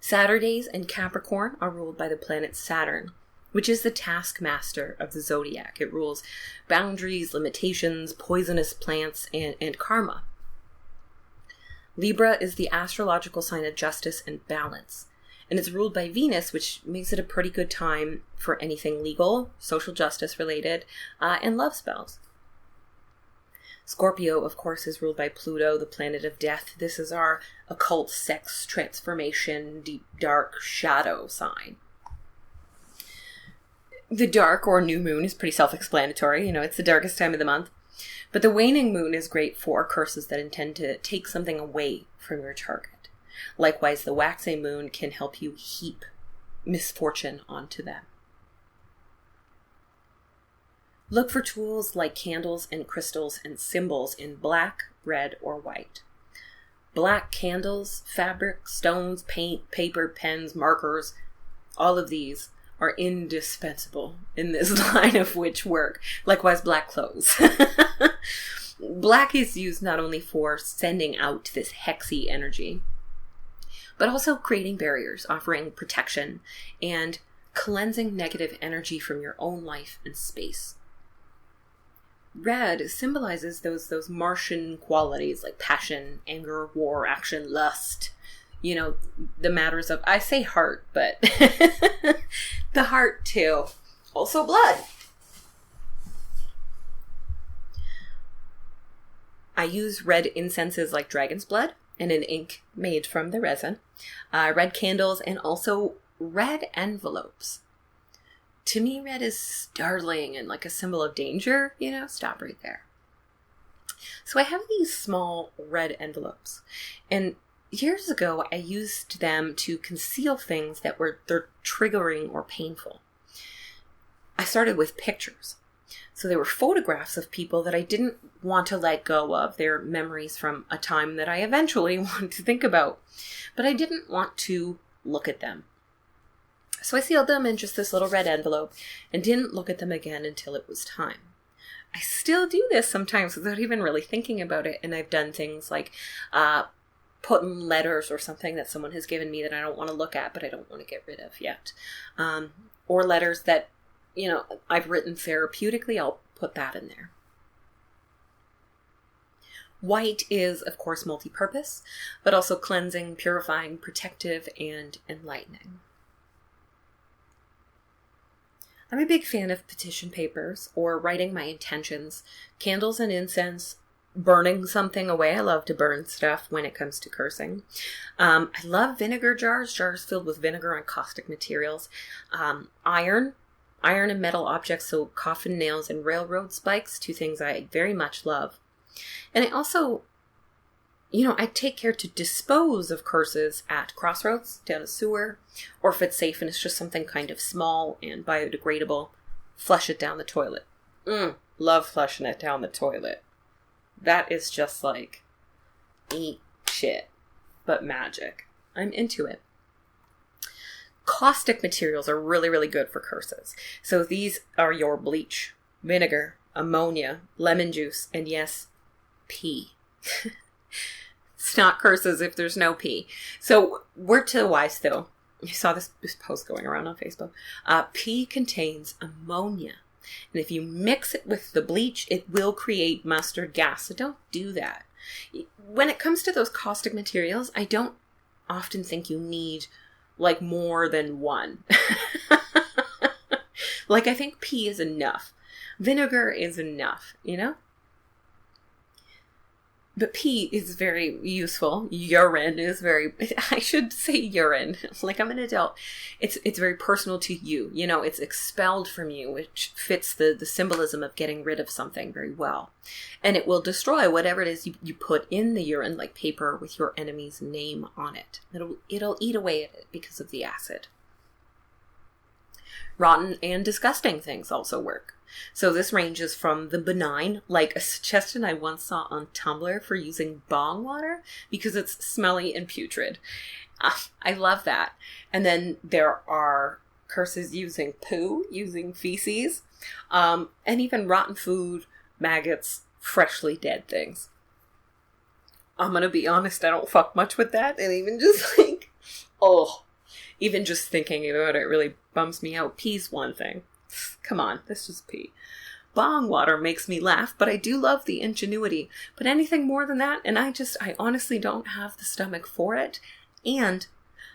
Saturdays in Capricorn are ruled by the planet Saturn, which is the taskmaster of the zodiac. It rules boundaries, limitations, poisonous plants, and karma. Libra is the astrological sign of justice and balance, and it's ruled by Venus, which makes it a pretty good time for anything legal, social justice related, and love spells. Scorpio, of course, is ruled by Pluto, the planet of death. This is our occult, sex, transformation, deep, dark shadow sign. The dark or new moon is pretty self-explanatory. It's the darkest time of the month. But the waning moon is great for curses that intend to take something away from your target. Likewise, the waxing moon can help you heap misfortune onto them. Look for tools like candles and crystals and symbols in black, red, or white. Black candles, fabric, stones, paint, paper, pens, markers, all of these are indispensable in this line of witch work. Likewise, black clothes. Black is used not only for sending out this hexy energy, but also creating barriers, offering protection, and cleansing negative energy from your own life and space. Red symbolizes those Martian qualities like passion, anger, war, action, lust. The matters of, I say heart, but the heart too. Also blood. I use red incenses like dragon's blood and an ink made from the resin, red candles, and also red envelopes. To me, red is startling and like a symbol of danger, stop right there. So I have these small red envelopes, and years ago I used them to conceal things they're triggering or painful. I started with pictures. So they were photographs of people that I didn't want to let go of. They're memories from a time that I eventually wanted to think about, but I didn't want to look at them. So I sealed them in just this little red envelope and didn't look at them again until it was time. I still do this sometimes without even really thinking about it. And I've done things like putting letters or something that someone has given me that I don't want to look at, but I don't want to get rid of yet. Or letters that, I've written therapeutically, I'll put that in there. White is, of course, multi-purpose, but also cleansing, purifying, protective, and enlightening. I'm a big fan of petition papers or writing my intentions, candles and incense, burning something away. I love to burn stuff when it comes to cursing. I love vinegar jars filled with vinegar and caustic materials. Iron and metal objects, so coffin nails and railroad spikes, two things I very much love. And I also, I take care to dispose of curses at crossroads, down a sewer, or if it's safe and it's just something kind of small and biodegradable, flush it down the toilet. Love flushing it down the toilet. That is just like, eat shit, but magic. I'm into it. Caustic materials are really, really good for curses. So these are your bleach, vinegar, ammonia, lemon juice, and yes, pee. It's not curses if there's no pee. So word to the wise, though. You saw this post going around on Facebook. Pee contains ammonia. And if you mix it with the bleach, it will create mustard gas. So don't do that. When it comes to those caustic materials, I don't often think you need like more than one. Like I think pee is enough. Vinegar is enough, you know? But pee is very useful. Urine is very, I should say urine. Like I'm an adult. It's very personal to you. You know, it's expelled from you, which fits the symbolism of getting rid of something very well. And it will destroy whatever it is you put in the urine, like paper with your enemy's name on it. It'll eat away at it because of the acid. Rotten and disgusting things also work. So this ranges from the benign, like a suggestion I once saw on Tumblr for using bong water because it's smelly and putrid. I love that. And then there are curses using poo, using feces, and even rotten food, maggots, freshly dead things. I'm going to be honest, I don't fuck much with that. And even just like, even just thinking about it really bums me out. Pee's one thing. Come on, this is pee. Bong water makes me laugh, but I do love the ingenuity. But anything more than that, and I honestly don't have the stomach for it. And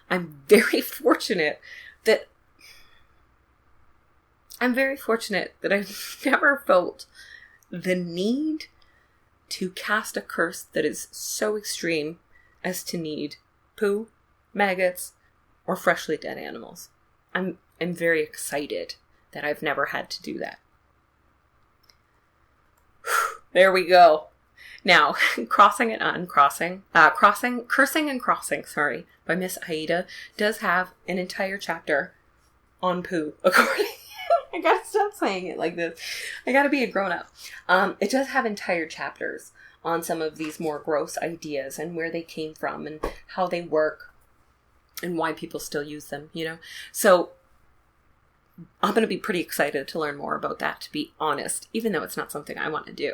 I'm very fortunate that I've never felt the need to cast a curse that is so extreme as to need poo, maggots, or freshly dead animals. I'm very excited that I've never had to do that. There we go. Now, Cursing and Crossing, by Miss Aida does have an entire chapter on poo, according... I gotta stop saying it like this. I gotta be a grown-up. It does have entire chapters on some of these more gross ideas and where they came from and how they work and why people still use them, you know? So, I'm going to be pretty excited to learn more about that, to be honest, even though it's not something I want to do.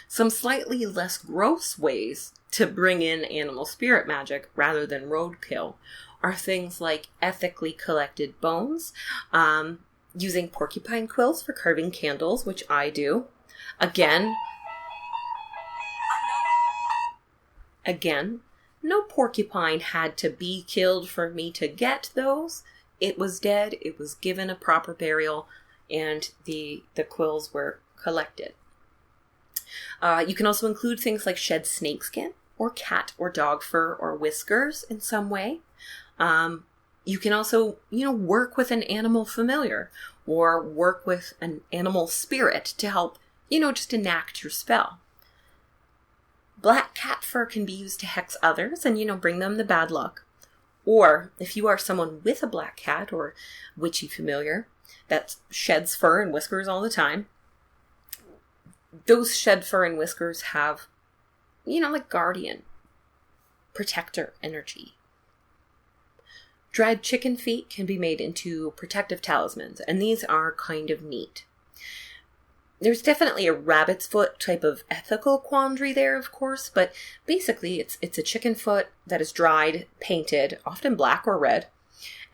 Some slightly less gross ways to bring in animal spirit magic rather than roadkill are things like ethically collected bones, using porcupine quills for carving candles, which I do. Again, no porcupine had to be killed for me to get those. It was dead, it was given a proper burial, and the quills were collected. You can also include things like shed snakeskin, or cat or dog fur, or whiskers in some way. You can also, work with an animal familiar, or work with an animal spirit to help, just enact your spell. Black cat fur can be used to hex others and, bring them the bad luck. Or, if you are someone with a black cat or witchy familiar that sheds fur and whiskers all the time, those shed fur and whiskers have, like guardian, protector energy. Dried chicken feet can be made into protective talismans, and these are kind of neat. There's definitely a rabbit's foot type of ethical quandary there, of course, but basically it's a chicken foot that is dried, painted, often black or red,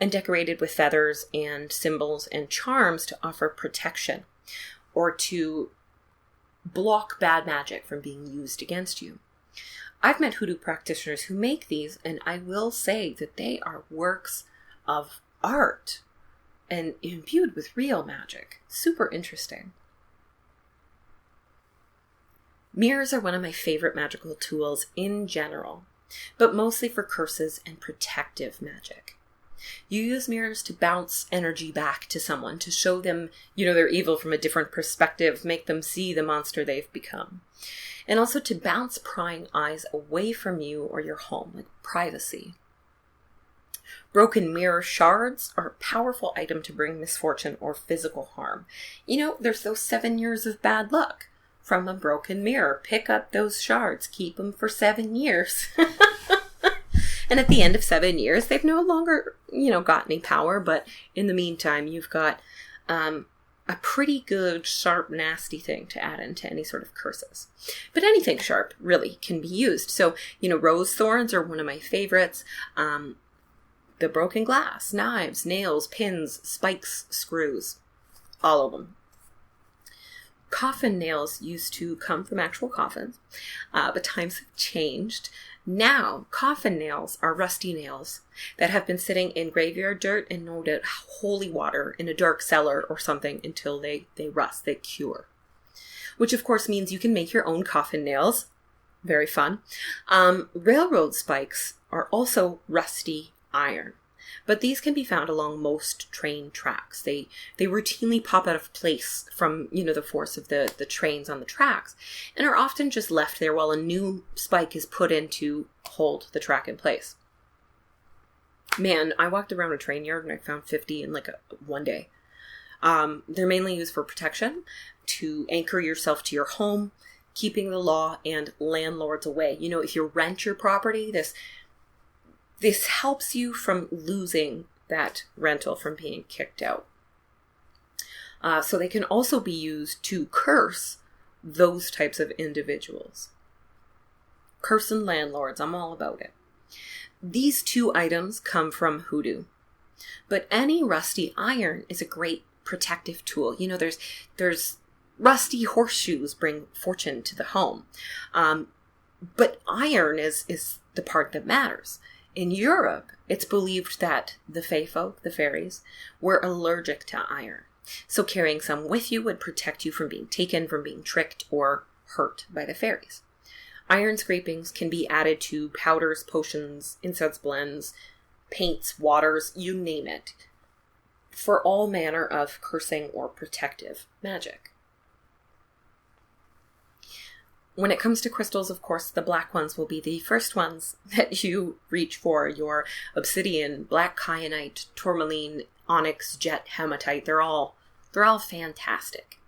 and decorated with feathers and symbols and charms to offer protection or to block bad magic from being used against you. I've met hoodoo practitioners who make these, and I will say that they are works of art and imbued with real magic. Super interesting. Mirrors are one of my favorite magical tools in general, but mostly for curses and protective magic. You use mirrors to bounce energy back to someone, to show them, their evil from a different perspective, make them see the monster they've become. And also to bounce prying eyes away from you or your home, like privacy. Broken mirror shards are a powerful item to bring misfortune or physical harm. There's those 7 years of bad luck from a broken mirror. Pick up those shards, keep them for 7 years. And at the end of 7 years, they've no longer, got any power. But in the meantime, you've got a pretty good, sharp, nasty thing to add into any sort of curses. But anything sharp really can be used. So, rose thorns are one of my favorites. The broken glass, knives, nails, pins, spikes, screws, all of them. Coffin nails used to come from actual coffins, but times have changed. Now, coffin nails are rusty nails that have been sitting in graveyard dirt and no doubt holy water in a dark cellar or something until they rust, they cure. Which of course means you can make your own coffin nails. Very fun. Railroad spikes are also rusty iron. But these can be found along most train tracks. They routinely pop out of place from, the force of the trains on the tracks and are often just left there while a new spike is put in to hold the track in place. Man, I walked around a train yard and I found 50 in one day. They're mainly used for protection, to anchor yourself to your home, keeping the law and landlords away. If you rent your property, this helps you from losing that rental, from being kicked out. So they can also be used to curse those types of individuals. Cursing landlords, I'm all about it. These 2 items come from hoodoo. But any rusty iron is a great protective tool. There's rusty horseshoes bring fortune to the home. But iron is the part that matters. In Europe, it's believed that the fae folk, the fairies, were allergic to iron. So carrying some with you would protect you from being taken, from being tricked or hurt by the fairies. Iron scrapings can be added to powders, potions, incense blends, paints, waters, you name it, for all manner of cursing or protective magic. When it comes to crystals, of course, the black ones will be the first ones that you reach for. Your obsidian, black kyanite, tourmaline, onyx, jet, hematite. They're all fantastic.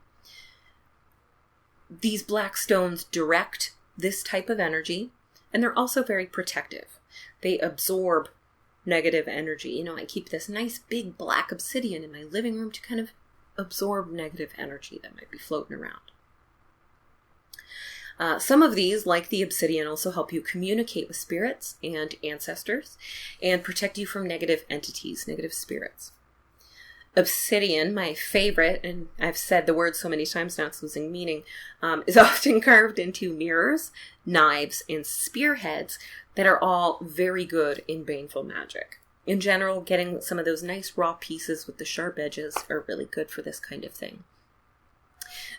These black stones direct this type of energy, and they're also very protective. They absorb negative energy. I keep this nice big black obsidian in my living room to kind of absorb negative energy that might be floating around. Some of these, like the obsidian, also help you communicate with spirits and ancestors and protect you from negative entities, negative spirits. Obsidian, my favorite, and I've said the word so many times now it's losing meaning, is often carved into mirrors, knives, and spearheads that are all very good in baneful magic. In general, getting some of those nice raw pieces with the sharp edges are really good for this kind of thing.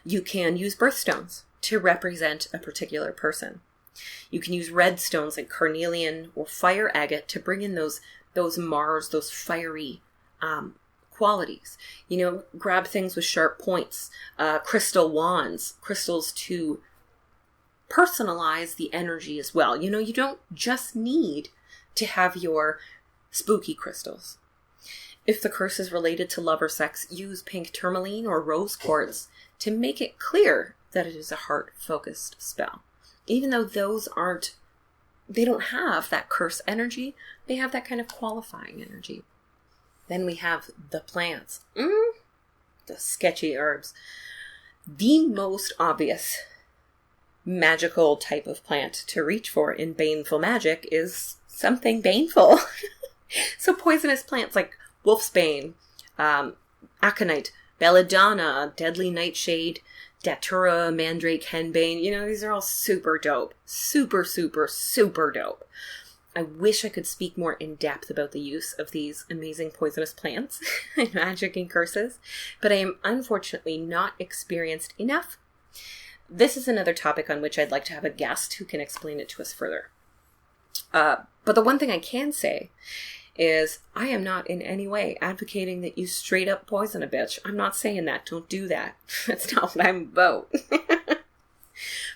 You can use birthstones to represent a particular person. You can use red stones like carnelian or fire agate to bring in those Mars, those fiery qualities. Grab things with sharp points, crystal wands, crystals to personalize the energy as well. You don't just need to have your spooky crystals. If the curse is related to love or sex, use pink tourmaline or rose quartz to make it clear that it is a heart-focused spell. Even though they don't have that curse energy, they have that kind of qualifying energy. Then we have the plants. The sketchy herbs. The most obvious magical type of plant to reach for in baneful magic is something baneful. So poisonous plants like wolfsbane, aconite, belladonna, deadly nightshade, datura, mandrake, henbane. These are all super dope. Super, super, super dope. I wish I could speak more in depth about the use of these amazing poisonous plants in magic and curses, but I am unfortunately not experienced enough. This is another topic on which I'd like to have a guest who can explain it to us further. But the one thing I can say is I am not in any way advocating that you straight up poison a bitch. I'm not saying that. Don't do that. That's not what I'm about.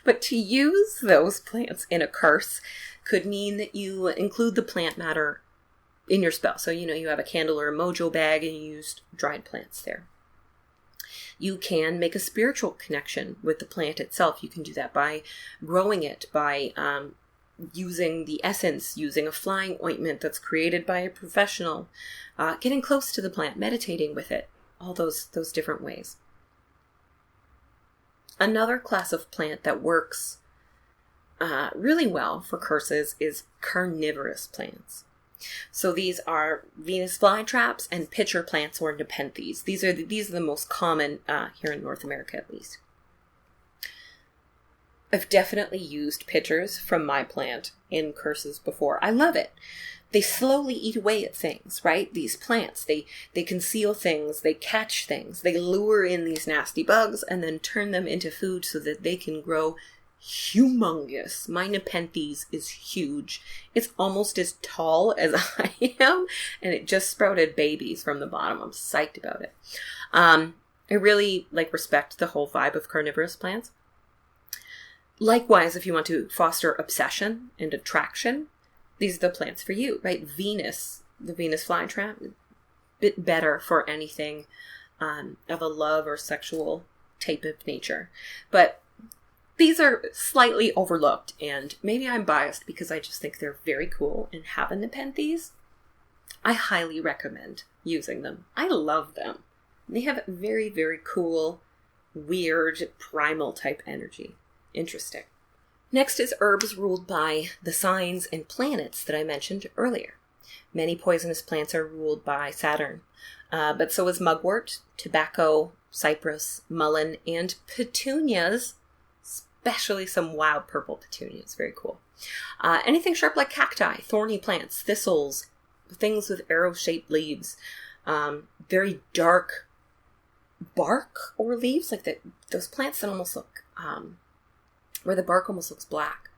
But to use those plants in a curse could mean that you include the plant matter in your spell. So, you have a candle or a mojo bag and you used dried plants there. You can make a spiritual connection with the plant itself. You can do that by growing it, by using the essence, using a flying ointment that's created by a professional, getting close to the plant, meditating with it, all those different ways. Another class of plant that works really well for curses is carnivorous plants. So these are Venus flytraps and pitcher plants or nepenthes. These are the most common here in North America, at least. I've definitely used pitchers from my plant in curses before. I love it. They slowly eat away at things, right? These plants, they conceal things, they catch things, they lure in these nasty bugs and then turn them into food so that they can grow humongous. My nepenthes is huge. It's almost as tall as I am, and it just sprouted babies from the bottom. I'm psyched about it. I really respect the whole vibe of carnivorous plants. Likewise, if you want to foster obsession and attraction, these are the plants for you, right? Venus, the Venus flytrap, a bit better for anything of a love or sexual type of nature. But these are slightly overlooked, and maybe I'm biased because I just think they're very cool and have a nepenthes. I highly recommend using them. I love them. They have very, very cool, weird, primal type energy. Interesting. Next is herbs ruled by the signs and planets that I mentioned earlier. Many poisonous plants are ruled by Saturn, but so is mugwort, tobacco, cypress, mullein, and petunias, especially some wild purple petunias. Very cool. Anything sharp like cacti, thorny plants, thistles, things with arrow-shaped leaves, very dark bark or leaves, like those plants that almost look... where the bark almost looks black.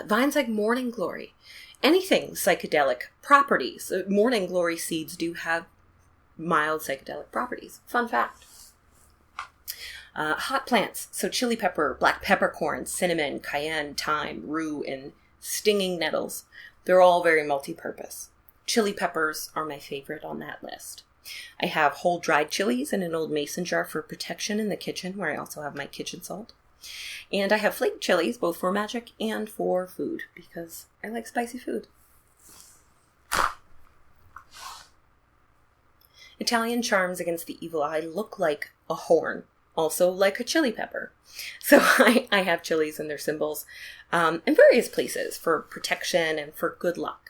Vines like morning glory. Anything psychedelic properties. Morning glory seeds do have mild psychedelic properties. Fun fact. Hot plants. So chili pepper, black peppercorn, cinnamon, cayenne, thyme, rue, and stinging nettles. They're all very multi-purpose. Chili peppers are my favorite on that list. I have whole dried chilies in an old mason jar for protection in the kitchen, where I also have my kitchen salt. And I have flaked chilies, both for magic and for food, because I like spicy food. Italian charms against the evil eye look like a horn, also like a chili pepper. So I have chilies and their symbols in various places for protection and for good luck.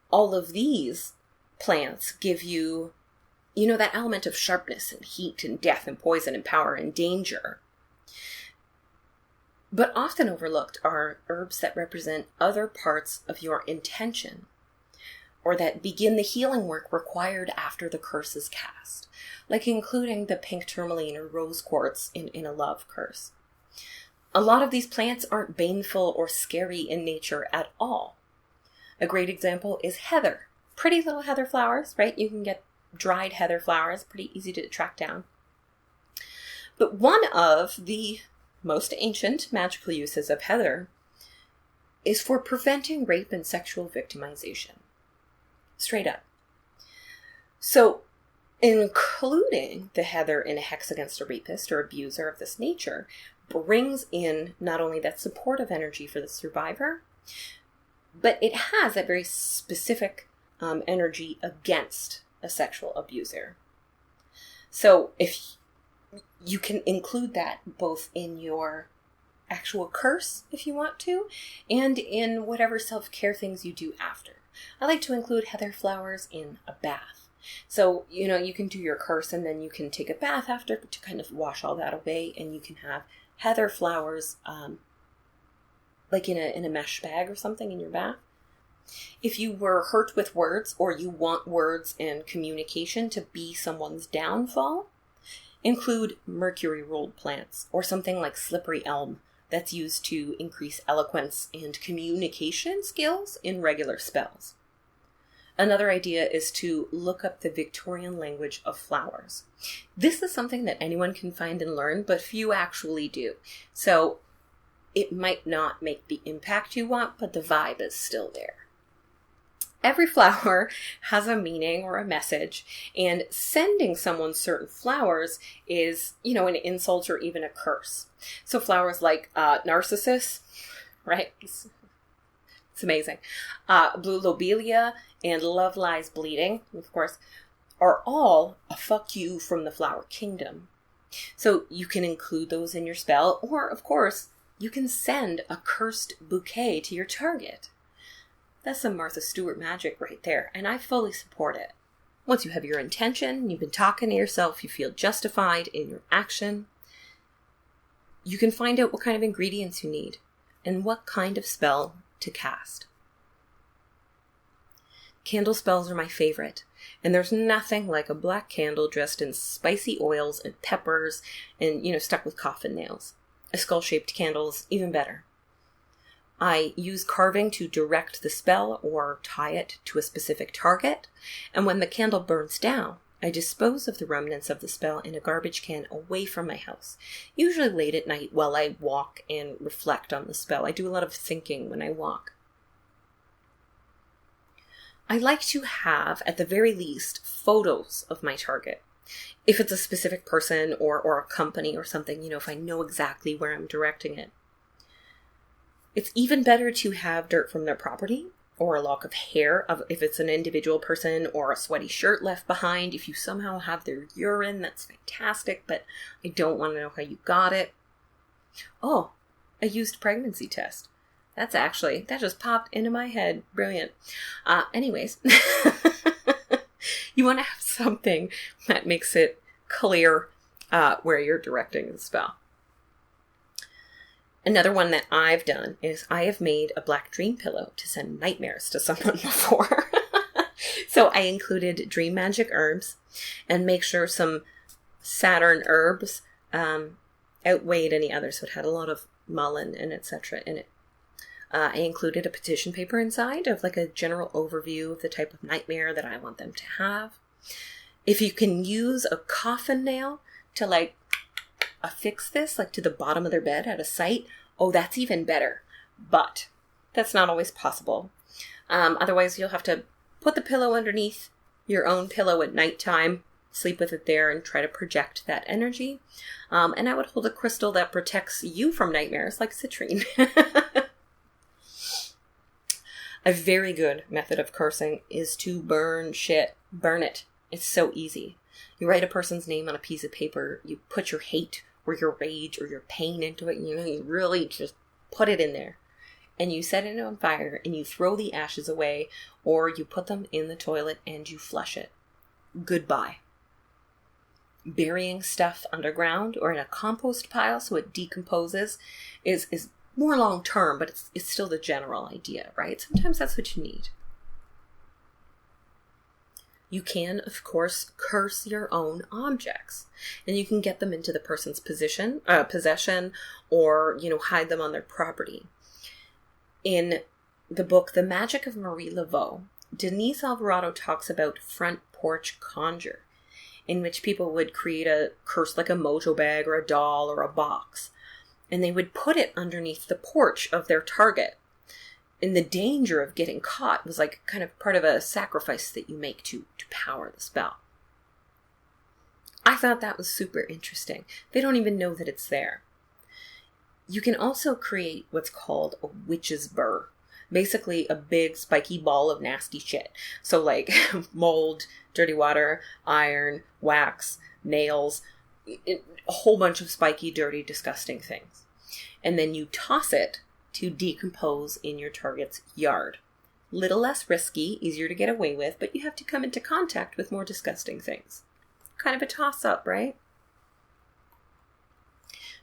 All of these plants give you that element of sharpness and heat and death and poison and power and danger. But often overlooked are herbs that represent other parts of your intention, or that begin the healing work required after the curse is cast, like including the pink tourmaline or rose quartz in a love curse. A lot of these plants aren't baneful or scary in nature at all. A great example is heather. Pretty little heather flowers, right? You can get dried heather flowers, pretty easy to track down. But one of the most ancient magical uses of heather is for preventing rape and sexual victimization. Straight up. So, including the heather in a hex against a rapist or abuser of this nature brings in not only that supportive energy for the survivor, but it has that very specific energy against a sexual abuser. So if you can include that both in your actual curse, if you want to, and in whatever self-care things you do after. I like to include heather flowers in a bath. So, you can do your curse and then you can take a bath after to kind of wash all that away, and you can have heather flowers like in a mesh bag or something in your bath. If you were hurt with words, or you want words and communication to be someone's downfall, include mercury rolled plants or something like slippery elm that's used to increase eloquence and communication skills in regular spells. Another idea is to look up the Victorian language of flowers. This is something that anyone can find and learn, but few actually do. So it might not make the impact you want, but the vibe is still there. Every flower has a meaning or a message, and sending someone certain flowers is, an insult or even a curse. So flowers like narcissus, right? It's amazing. Blue lobelia and love lies bleeding, of course, are all a fuck you from the flower kingdom. So you can include those in your spell, or of course, you can send a cursed bouquet to your target. That's some Martha Stewart magic right there, and I fully support it. Once you have your intention, you've been talking to yourself, you feel justified in your action, you can find out what kind of ingredients you need and what kind of spell to cast. Candle spells are my favorite, and there's nothing like a black candle dressed in spicy oils and peppers and, stuck with coffin nails. A skull-shaped candle is even better. I use carving to direct the spell or tie it to a specific target, and when the candle burns down, I dispose of the remnants of the spell in a garbage can away from my house, usually late at night while I walk and reflect on the spell. I do a lot of thinking when I walk. I like to have, at the very least, photos of my target. If it's a specific person or a company or something, if I know exactly where I'm directing it. It's even better to have dirt from their property or a lock of hair if it's an individual person, or a sweaty shirt left behind. If you somehow have their urine, that's fantastic, but I don't want to know how you got it. Oh, a used pregnancy test. That just popped into my head. Brilliant. Anyways, you want to have something that makes it clear where you're directing the spell. Another one that I've done is I have made a black dream pillow to send nightmares to someone before. So I included dream magic herbs and make sure some Saturn herbs outweighed any others. So it had a lot of mullein and etc. in it. I included a petition paper inside of like a general overview of the type of nightmare that I want them to have. If you can use a coffin nail to affix this to the bottom of their bed out of sight, oh, that's even better. But that's not always possible. Otherwise, you'll have to put the pillow underneath your own pillow at nighttime, sleep with it there, and try to project that energy. And I would hold a crystal that protects you from nightmares, like citrine. A very good method of cursing is to burn shit. Burn it. It's so easy. You write a person's name on a piece of paper, you put your hate or your rage or your pain into it, you really just put it in there. And you set it on fire and you throw the ashes away, or you put them in the toilet and you flush it. Goodbye. Burying stuff underground or in a compost pile so it decomposes is more long term, but it's still the general idea, right? Sometimes that's what you need. You can, of course, curse your own objects, and you can get them into the person's possession, or, hide them on their property. In the book, The Magic of Marie Laveau, Denise Alvarado talks about front porch conjure, in which people would create a curse like a mojo bag or a doll or a box, and they would put it underneath the porch of their target. And the danger of getting caught was kind of part of a sacrifice that you make to power the spell. I thought that was super interesting. They don't even know that it's there. You can also create what's called a witch's burr. Basically a big spiky ball of nasty shit. So mold, dirty water, iron, wax, nails, a whole bunch of spiky, dirty, disgusting things. And then you toss it to decompose in your target's yard. Little less risky, easier to get away with, but you have to come into contact with more disgusting things. Kind of a toss-up, right?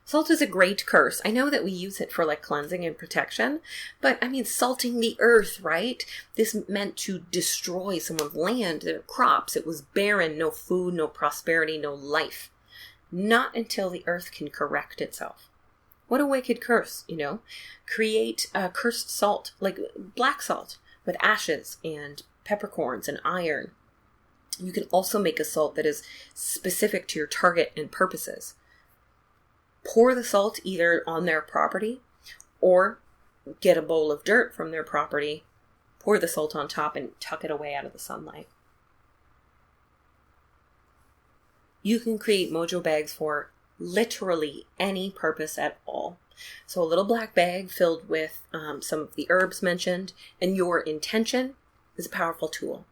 Salt is a great curse. I know that we use it for cleansing and protection, but salting the earth, right? This meant to destroy someone's land, their crops. It was barren, no food, no prosperity, no life. Not until the earth can correct itself. What a wicked curse, Create cursed salt, like black salt, with ashes and peppercorns and iron. You can also make a salt that is specific to your target and purposes. Pour the salt either on their property Or get a bowl of dirt from their property, pour the salt on top, and tuck it away out of the sunlight. You can create mojo bags for literally any purpose at all. So a little black bag filled with some of the herbs mentioned, and your intention is a powerful tool.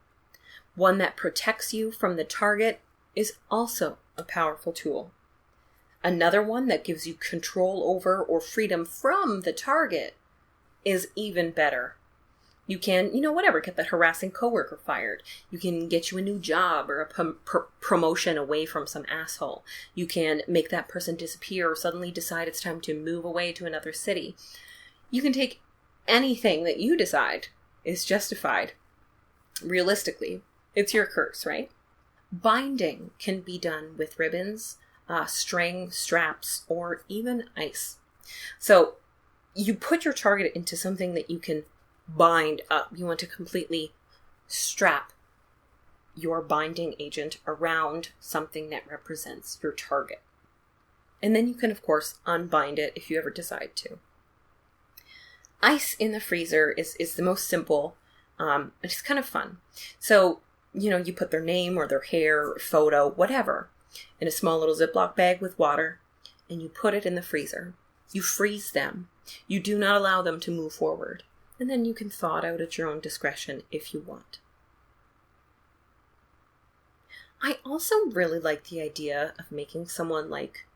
One that protects you from the target is also a powerful tool. Another one that gives you control over or freedom from the target is even better. You can, whatever, get that harassing coworker fired. You can get you a new job or a promotion away from some asshole. You can make that person disappear or suddenly decide it's time to move away to another city. You can take anything that you decide is justified. Realistically, it's your curse, right? Binding can be done with ribbons, string, straps, or even ice. So you put your target into something that you can bind up. You want to completely strap your binding agent around something that represents your target. And then you can, of course, unbind it if you ever decide to. Ice in the freezer is the most simple. It's kind of fun. So, you put their name or their hair or photo, whatever, in a small little Ziploc bag with water, and you put it in the freezer. You freeze them. You do not allow them to move forward. And then you can thaw it out at your own discretion if you want. I also really like the idea of making someone like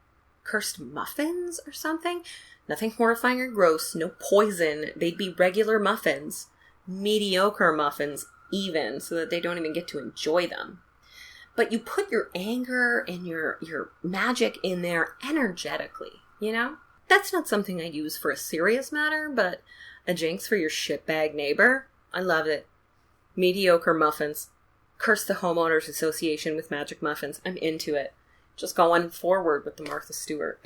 cursed muffins or something. Nothing horrifying or gross, no poison. They'd be regular muffins, mediocre muffins even, so that they don't even get to enjoy them. But you put your anger and your magic in there energetically, That's not something I use for a serious matter, but a jinx for your shitbag neighbor? I love it. Mediocre muffins. Curse the Homeowners Association with magic muffins. I'm into it. Just going forward with the Martha Stewart.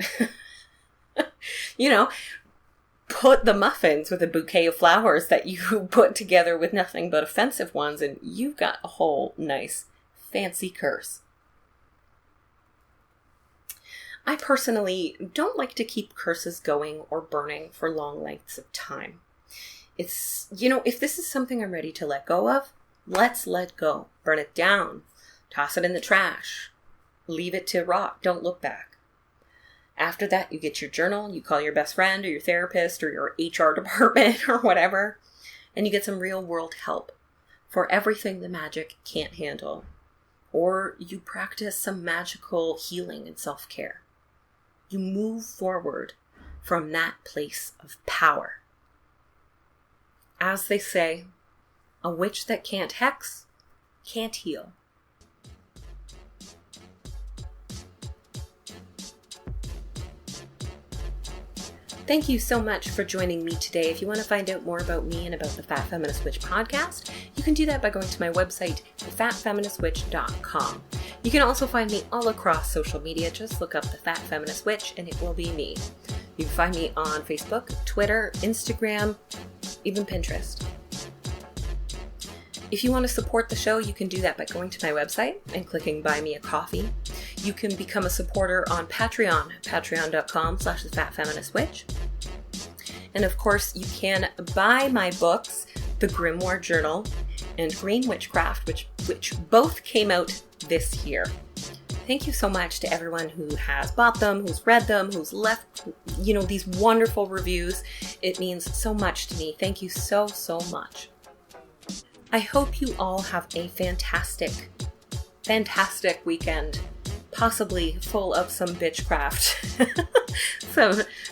Put the muffins with a bouquet of flowers that you put together with nothing but offensive ones, and you've got a whole nice, fancy curse. I personally don't like to keep curses going or burning for long lengths of time. It's, if this is something I'm ready to let go of, let's let go. Burn it down. Toss it in the trash. Leave it to rot. Don't look back. After that, you get your journal, you call your best friend or your therapist or your HR department or whatever, and you get some real world help for everything the magic can't handle. Or you practice some magical healing and self-care. You move forward from that place of power. As they say, a witch that can't hex can't heal. Thank you so much for joining me today. If you want to find out more about me and about the Fat Feminist Witch podcast, you can do that by going to my website, thefatfeministwitch.com. You can also find me all across social media. Just look up The Fat Feminist Witch and it will be me. You can find me on Facebook, Twitter, Instagram, even Pinterest. If you want to support the show, you can do that by going to my website and clicking Buy Me a Coffee. You can become a supporter on Patreon, patreon.com/thefatfeministwitch. And of course, you can buy my books, The Grimoire Journal and Green Witchcraft, which both came out this year. Thank you so much to everyone who has bought them, who's read them, who's left, these wonderful reviews. It means so much to me. Thank you so, so much. I hope you all have a fantastic, fantastic weekend. Possibly full of some bitchcraft.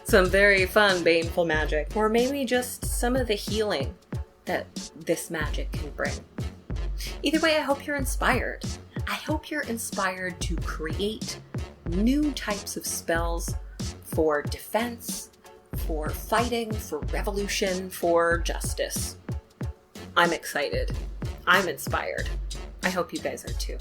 some very fun, baneful magic. Or maybe just some of the healing that this magic can bring. Either way, I hope you're inspired. I hope you're inspired to create new types of spells for defense, for fighting, for revolution, for justice. I'm excited. I'm inspired. I hope you guys are too.